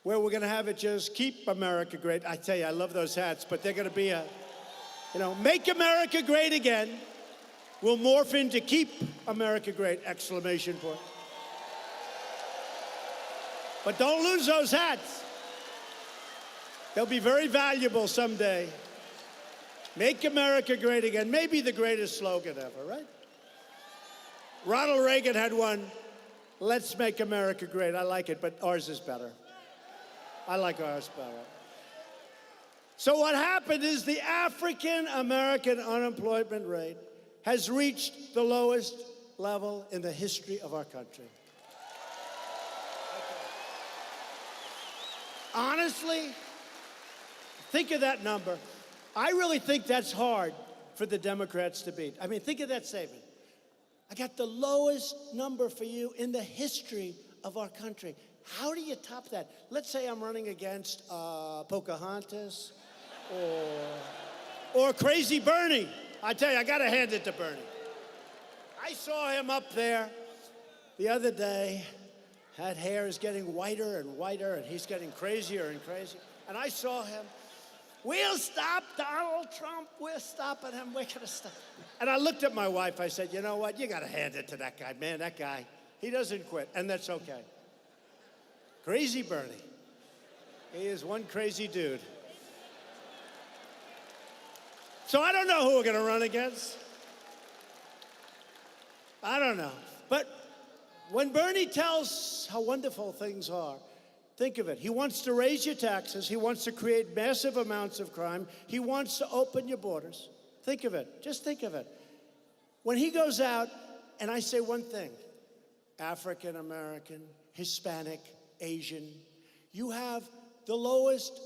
where we're going to have it just keep America great. I tell you, I love those hats, but they're going to be a, make America great again. Will morph into keep America great, exclamation point. But don't lose those hats. They'll be very valuable someday. Make America great again, maybe the greatest slogan ever, right? Ronald Reagan had one, let's make America great. I like it, but ours is better. I like ours better. So what happened is the African American unemployment rate has reached the lowest level in the history of our country. Honestly, think of that number. I really think that's hard for the Democrats to beat. I mean, think of that statement. I got the lowest number for you in the history of our country. How do you top that? Let's say I'm running against Pocahontas or Crazy Bernie. I tell you, I got to hand it to Bernie. I saw him up there the other day. That hair is getting whiter and whiter, and he's getting crazier and crazier. And I saw him. We'll stop Donald Trump. We're stopping him. We're going to stop. And I looked at my wife. I said, you know what? You got to hand it to that guy. Man, that guy, he doesn't quit, and that's okay. Crazy Bernie. He is one crazy dude. So I don't know who we're going to run against. I don't know. But when Bernie tells how wonderful things are, think of it. He wants to raise your taxes. He wants to create massive amounts of crime. He wants to open your borders. Think of it. Just think of it. When he goes out, and I say one thing, African American, Hispanic, Asian, you have the lowest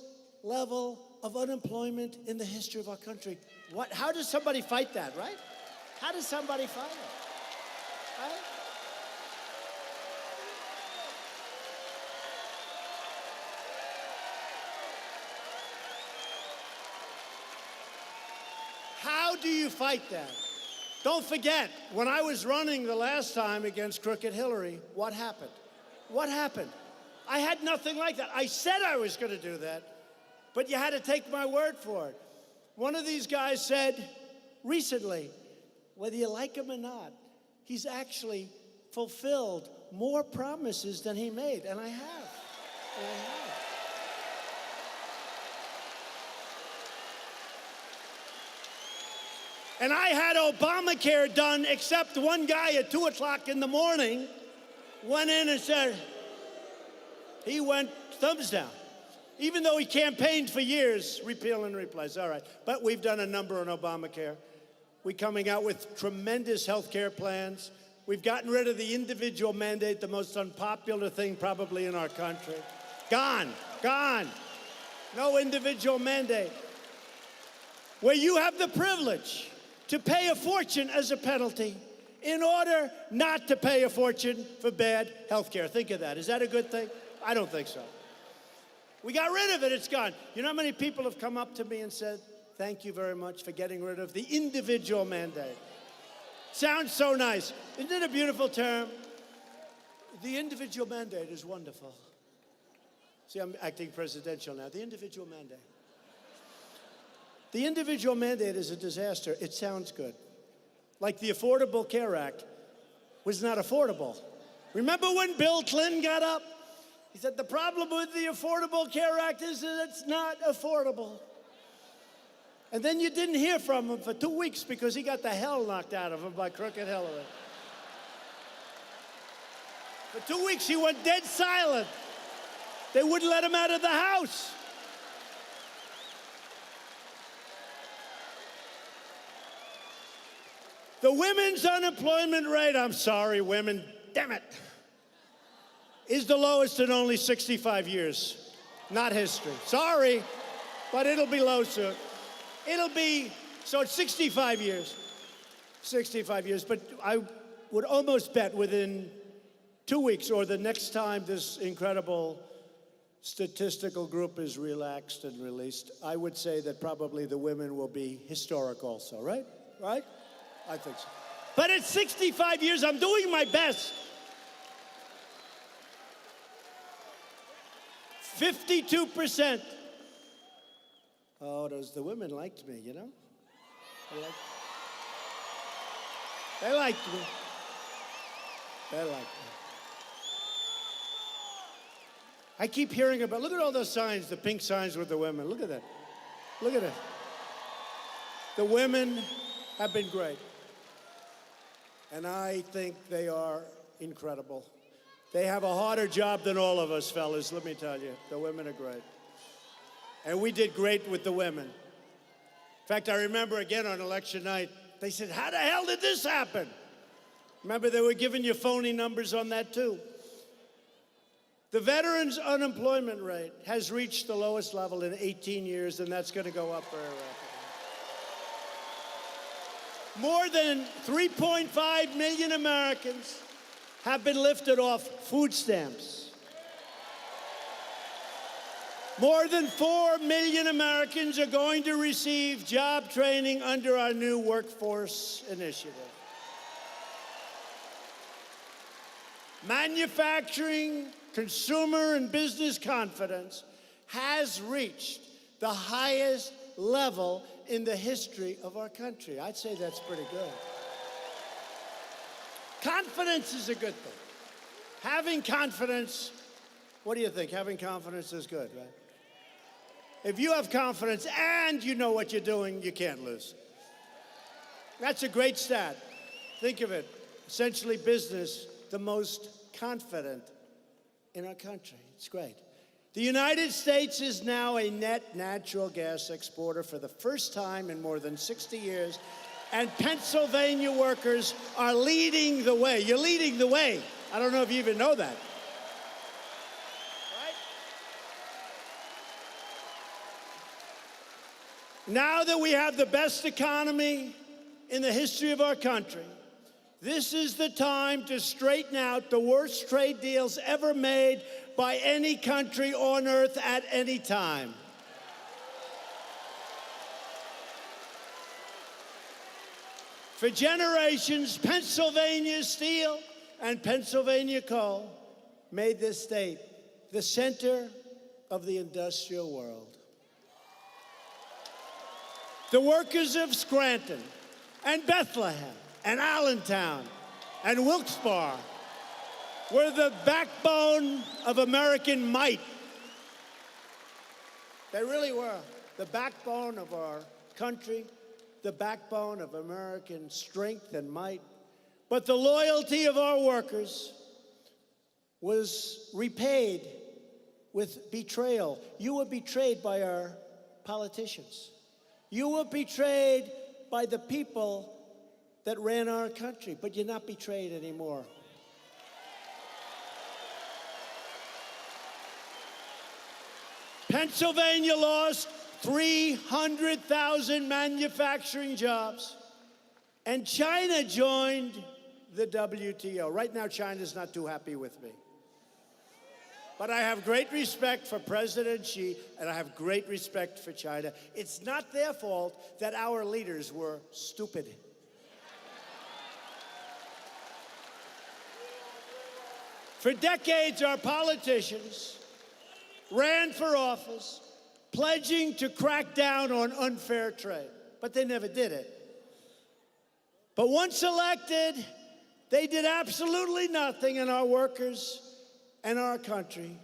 level of unemployment in the history of our country. What? How does somebody fight that, right? How does somebody fight it? Right? How do you fight that? Don't forget, when I was running the last time against crooked Hillary, what happened? What happened? I had nothing like that. I said I was going to do that, but you had to take my word for it. One of these guys said, recently, whether you like him or not, he's actually fulfilled more promises than he made, and I have. And I have. And I had Obamacare done, except one guy at 2 o'clock in the morning went in and said, he went thumbs down. Even though he campaigned for years, repeal and replace. All right, but we've done a number on Obamacare. We're coming out with tremendous health care plans. We've gotten rid of the individual mandate, the most unpopular thing probably in our country. Gone, gone. No individual mandate. Where you have the privilege to pay a fortune as a penalty in order not to pay a fortune for bad health care. Think of that. Is that a good thing? I don't think so. We got rid of it. It's gone. You know how many people have come up to me and said, thank you very much for getting rid of the individual mandate. Sounds so nice. Isn't it a beautiful term? The individual mandate is wonderful. See, I'm acting presidential now. The individual mandate. The individual mandate is a disaster. It sounds good. Like the Affordable Care Act was not affordable. Remember when Bill Clinton got up? He said the problem with the Affordable Care Act is that it's not affordable. And then you didn't hear from him for 2 weeks because he got the hell knocked out of him by crooked Hillary. For 2 weeks he went dead silent. They wouldn't let him out of the house. The women's unemployment rate, I'm sorry, women, damn it, is the lowest in only 65 years. Not history. Sorry, but it'll be low soon. It'll be, so it's 65 years. 65 years, but I would almost bet within 2 weeks or the next time this incredible statistical group is relaxed and released, I would say that probably the women will be historic also, right? Right? I think so. But at 65 years, I'm doing my best. 52%. Oh, the women liked me, you know? They liked me. They liked me. I keep hearing about, look at all those signs, the pink signs with the women. Look at that. Look at it. The women have been great. And I think they are incredible. They have a harder job than all of us, fellas, let me tell you. The women are great. And we did great with the women. In fact, I remember again on election night, they said, how the hell did this happen? Remember, they were giving you phony numbers on that too. The veterans' unemployment rate has reached the lowest level in 18 years, and that's going to go up very rapidly. More than 3.5 million Americans have been lifted off food stamps. More than 4 million Americans are going to receive job training under our new workforce initiative. Manufacturing, consumer, and business confidence has reached the highest level in the history of our country. I'd say that's pretty good. Confidence is a good thing. Having confidence, what do you think? Having confidence is good, right? If you have confidence and you know what you're doing, you can't lose. That's a great stat. Think of it. Essentially, business, the most confident in our country. It's great. The United States is now a net natural gas exporter for the first time in more than 60 years, and Pennsylvania workers are leading the way. You're leading the way. I don't know if you even know that. Right? Now that we have the best economy in the history of our country, this is the time to straighten out the worst trade deals ever made by any country on earth at any time. For generations, Pennsylvania steel and Pennsylvania coal made this state the center of the industrial world. The workers of Scranton, and Bethlehem and Allentown and Wilkes-Barre were the backbone of American might. They really were the backbone of our country, the backbone of American strength and might. But the loyalty of our workers was repaid with betrayal. You were betrayed by our politicians. You were betrayed by the people that ran our country, but you're not betrayed anymore. Pennsylvania lost 300,000 manufacturing jobs, and China joined the WTO. Right now, China's not too happy with me. But I have great respect for President Xi, and I have great respect for China. It's not their fault that our leaders were stupid. For decades, our politicians ran for office pledging to crack down on unfair trade, but they never did it. But once elected, they did absolutely nothing, and our workers and our country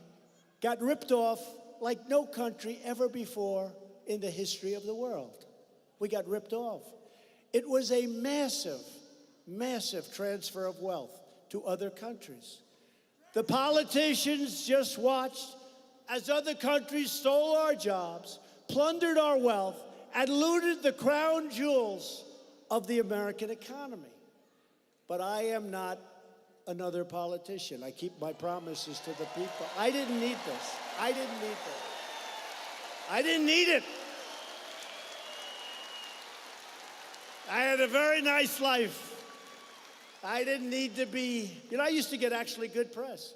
got ripped off like no country ever before in the history of the world. We got ripped off. It was a massive, massive transfer of wealth to other countries. The politicians just watched as other countries stole our jobs, plundered our wealth, and looted the crown jewels of the American economy. But I am not another politician. I keep my promises to the people. I didn't need this. I didn't need this. I didn't need it. I had a very nice life. I didn't need to be, I used to get actually good press.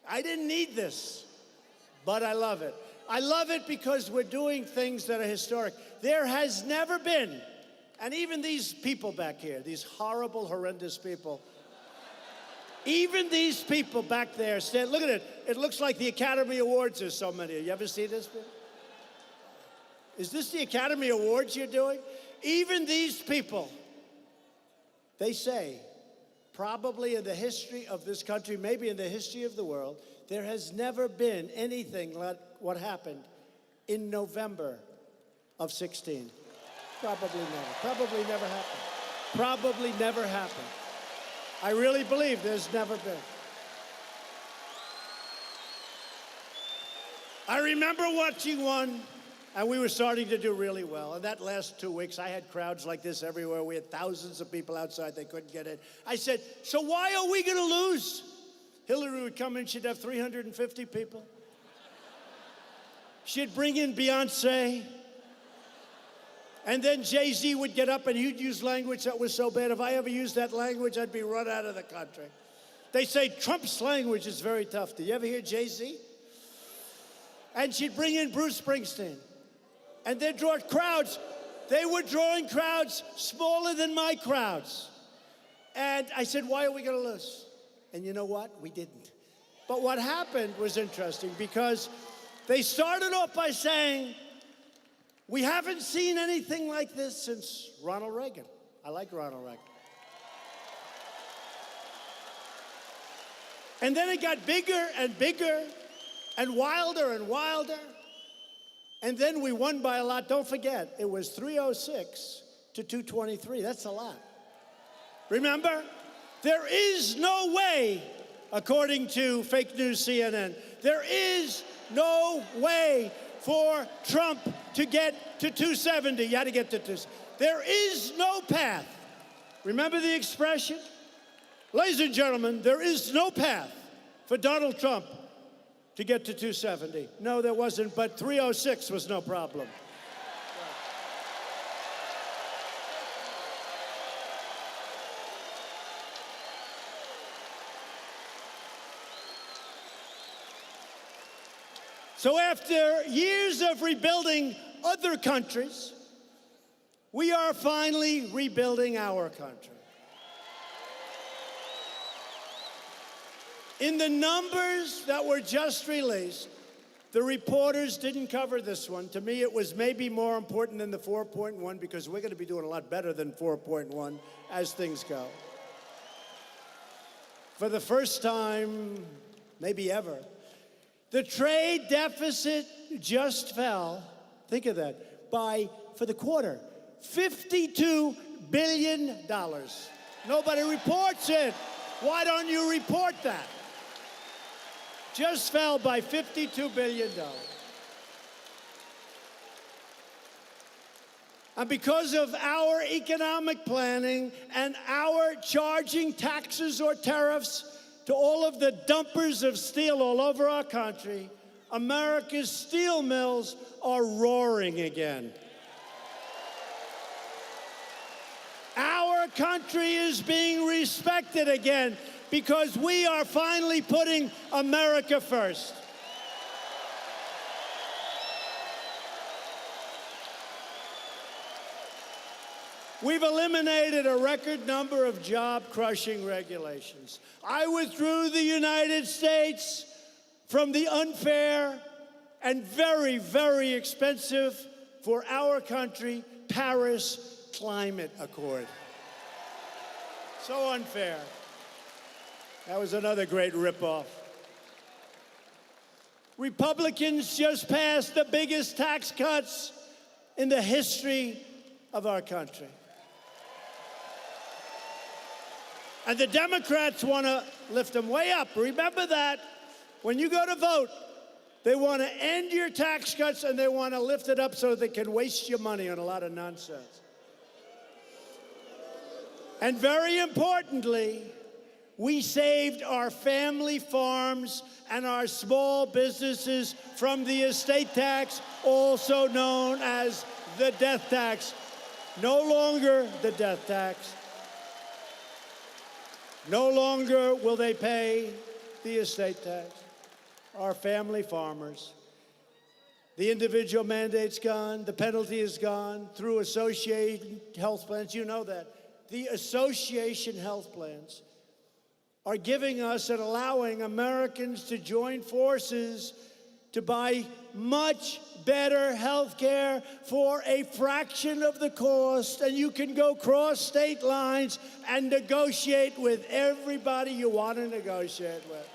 I didn't need this, but I love it. I love it because we're doing things that are historic. There has never been, and even these people back here, these horrible, horrendous people, even these people back there, look at it. It looks like the Academy Awards. There's so many. You ever see this? Is this the Academy Awards you're doing? Even these people, they say, probably in the history of this country, maybe in the history of the world, there has never been anything like what happened in November of 16. Probably never. Probably never happened. Probably never happened. I really believe there's never been. I remember watching one, and we were starting to do really well. And that last 2 weeks, I had crowds like this everywhere. We had thousands of people outside. They couldn't get in. I said, so why are we going to lose? Hillary would come in. She'd have 350 people. She'd bring in Beyonce. And then Jay-Z would get up and he'd use language that was so bad. If I ever used that language, I'd be run out of the country. They say Trump's language is very tough. Did you ever hear Jay-Z? And she'd bring in Bruce Springsteen. And they'd draw crowds. They were drawing crowds smaller than my crowds. And I said, why are we going to lose? And you know what? We didn't. But what happened was interesting because they started off by saying, we haven't seen anything like this since Ronald Reagan. I like Ronald Reagan. And then it got bigger and bigger and wilder and wilder. And then we won by a lot. Don't forget, it was 306 to 223. That's a lot. Remember? There is no way, according to fake news CNN, there is no way for Trump to get to 270. You had to get to 270. There is no path. Remember the expression? Ladies and gentlemen, there is no path for Donald Trump to get to 270. No, there wasn't, but 306 was no problem. So after years of rebuilding other countries, we are finally rebuilding our country. In the numbers that were just released, The reporters didn't cover this one. To me, it was maybe more important than the 4.1 because we're going to be doing a lot better than 4.1 as things go. For the first time, maybe ever, the trade deficit just fell, think of that, for the quarter, $52 billion. Nobody reports it. Why don't you report that? Just fell by $52 billion. And because of our economic planning and our charging taxes or tariffs to all of the dumpers of steel all over our country, America's steel mills are roaring again. Our country is being respected again because we are finally putting America first. We've eliminated a record number of job-crushing regulations. I withdrew the United States from the unfair and very, very expensive for our country Paris Climate Accord. So unfair. That was another great ripoff. Republicans just passed the biggest tax cuts in the history of our country. And the Democrats want to lift them way up. Remember that. When you go to vote, they want to end your tax cuts and they want to lift it up so they can waste your money on a lot of nonsense. And very importantly, we saved our family farms and our small businesses from the estate tax, also known as the death tax. No longer the death tax. No longer will they pay the estate tax. Our family farmers. The individual mandate's gone. The penalty is gone through association health plans. You know that. The association health plans are giving us and allowing Americans to join forces to buy much better health care for a fraction of the cost, and you can go cross state lines and negotiate with everybody you want to negotiate with.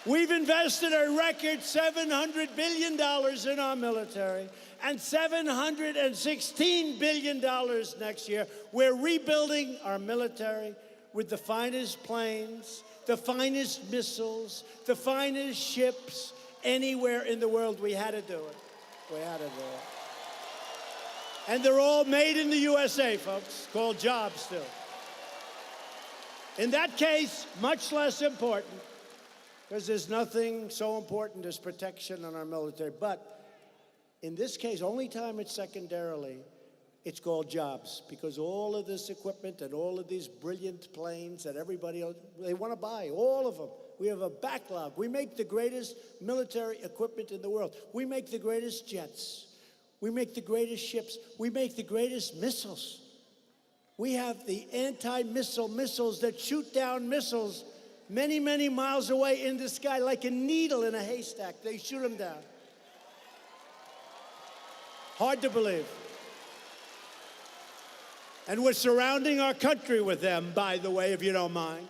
We've invested a record $700 billion in our military and $716 billion next year. We're rebuilding our military with the finest planes, the finest missiles, the finest ships anywhere in the world. We had to do it. We had to do it. And they're all made in the USA, folks, called jobs still. In that case, much less important, because there's nothing so important as protection on our military. But in this case, only time it's secondarily, it's called jobs, because all of this equipment and all of these brilliant planes that everybody else, they want to buy, all of them. We have a backlog. We make the greatest military equipment in the world. We make the greatest jets. We make the greatest ships. We make the greatest missiles. We have the anti-missile missiles that shoot down missiles many, many miles away in the sky like a needle in a haystack. They shoot them down. Hard to believe. And we're surrounding our country with them, by the way, if you don't mind.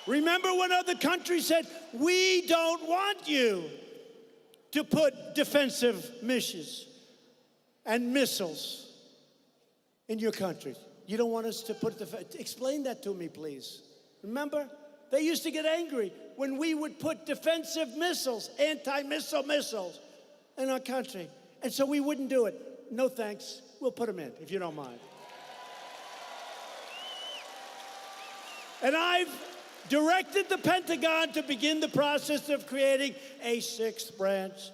Remember when other countries said, we don't want you to put defensive missions and missiles in your country. You don't want us to put explain that to me, please. Remember? They used to get angry when we would put defensive missiles, anti-missile missiles, in our country. And so we wouldn't do it. No thanks. We'll put them in, if you don't mind. And I've directed the Pentagon to begin the process of creating a sixth branch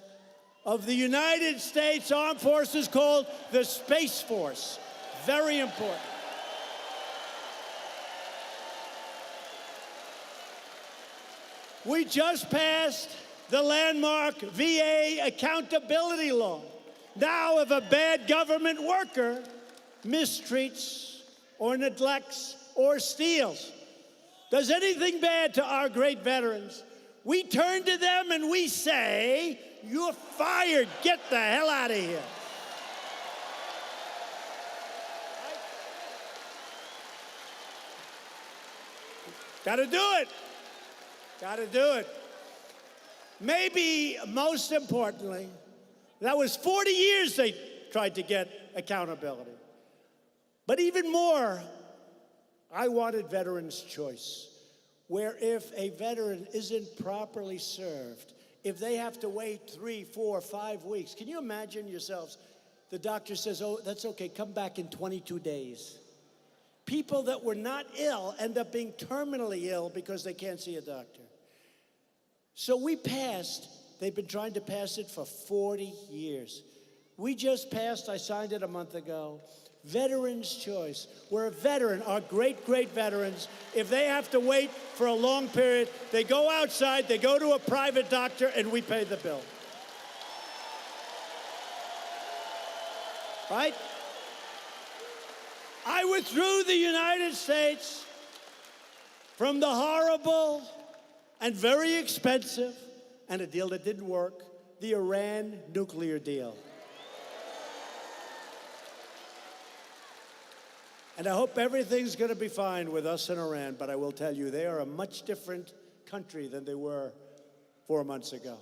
of the United States Armed Forces called the Space Force. Very important. We just passed the landmark VA accountability law. Now, if a bad government worker mistreats or neglects or steals does anything bad to our great veterans, we turn to them and we say, "You're fired. Get the hell out of here." Got to do it. Got to do it. Maybe most importantly, that was 40 years they tried to get accountability. But even more, I wanted veterans' choice, where if a veteran isn't properly served, if they have to wait 3, 4, 5 weeks, can you imagine yourselves? The doctor says, "Oh, that's okay, come back in 22 days. People that were not ill end up being terminally ill because they can't see a doctor. So we passed, they've been trying to pass it for 40 years. We just passed, I signed it a month ago, Veterans' Choice, where a veteran, our great, great veterans, if they have to wait for a long period, they go outside, they go to a private doctor, and we pay the bill. Right? I withdrew the United States from the horrible and very expensive, and a deal that didn't work, the Iran nuclear deal. And I hope everything's going to be fine with us and Iran, but I will tell you, they are a much different country than they were 4 months ago.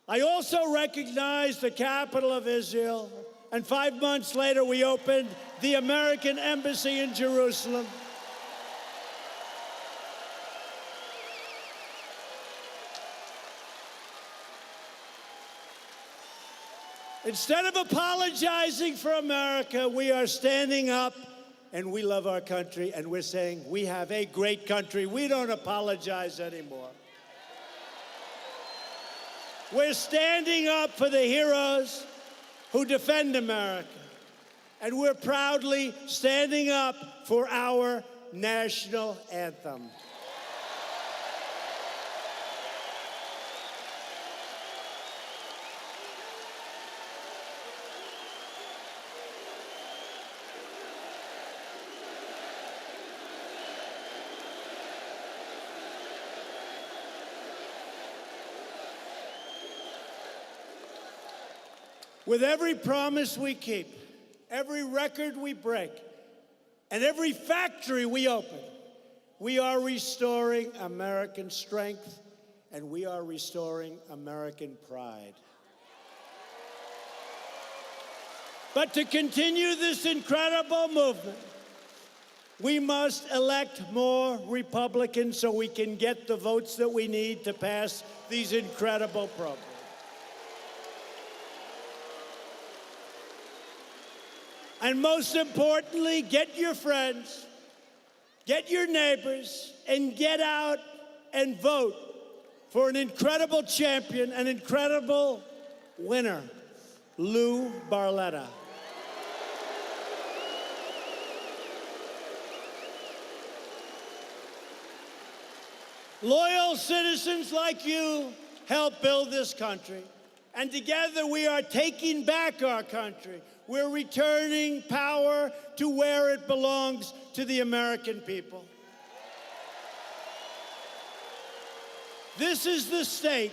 I also recognized the capital of Israel, and 5 months later, we opened the American Embassy in Jerusalem. Instead of apologizing for America, we are standing up, and we love our country, and we're saying we have a great country. We don't apologize anymore. We're standing up for the heroes who defend America, and we're proudly standing up for our national anthem. With every promise we keep, every record we break, and every factory we open, we are restoring American strength, and we are restoring American pride. But to continue this incredible movement, we must elect more Republicans so we can get the votes that we need to pass these incredible programs. And most importantly, get your friends, get your neighbors, and get out and vote for an incredible champion, an incredible winner, Lou Barletta. Loyal citizens like you help build this country, and together we are taking back our country. We're returning power to where it belongs, to the American people. This is the state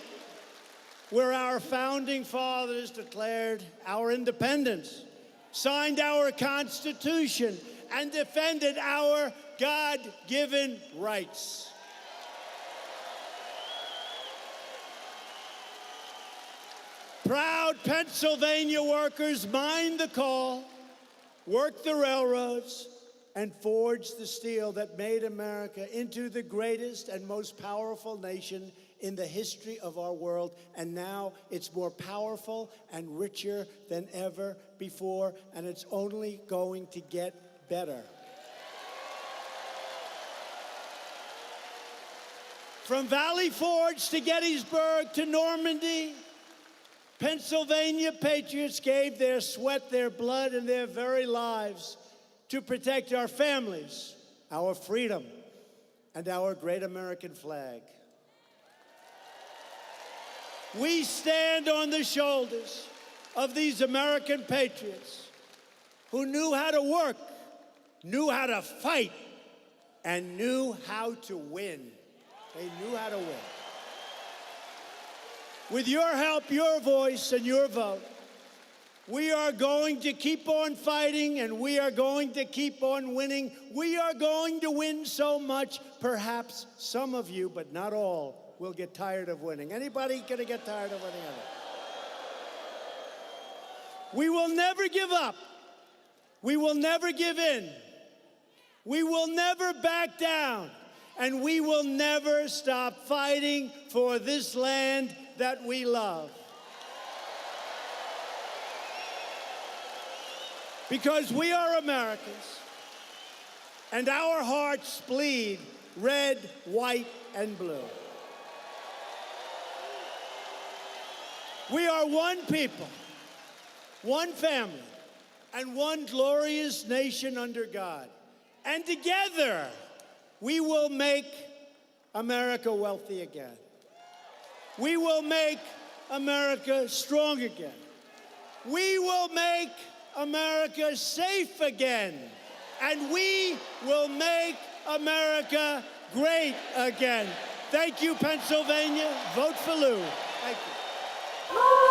where our founding fathers declared our independence, signed our Constitution, and defended our God-given rights. Proud Pennsylvania workers mined the coal, worked the railroads, and forged the steel that made America into the greatest and most powerful nation in the history of our world. And now it's more powerful and richer than ever before, and it's only going to get better. From Valley Forge to Gettysburg to Normandy, Pennsylvania patriots gave their sweat, their blood, and their very lives to protect our families, our freedom, and our great American flag. We stand on the shoulders of these American patriots who knew how to work, knew how to fight, and knew how to win. They knew how to win. With your help, your voice, and your vote, we are going to keep on fighting, and we are going to keep on winning. We are going to win so much, perhaps some of you, but not all, will get tired of winning. Anybody gonna get tired of winning? We will never give up. We will never give in. We will never back down. And we will never stop fighting for this land that we love. Because we are Americans, and our hearts bleed red, white, and blue. We are one people, one family, and one glorious nation under God. And together, we will make America wealthy again. We will make America strong again. We will make America safe again. And we will make America great again. Thank you, Pennsylvania. Vote for Lou. Thank you.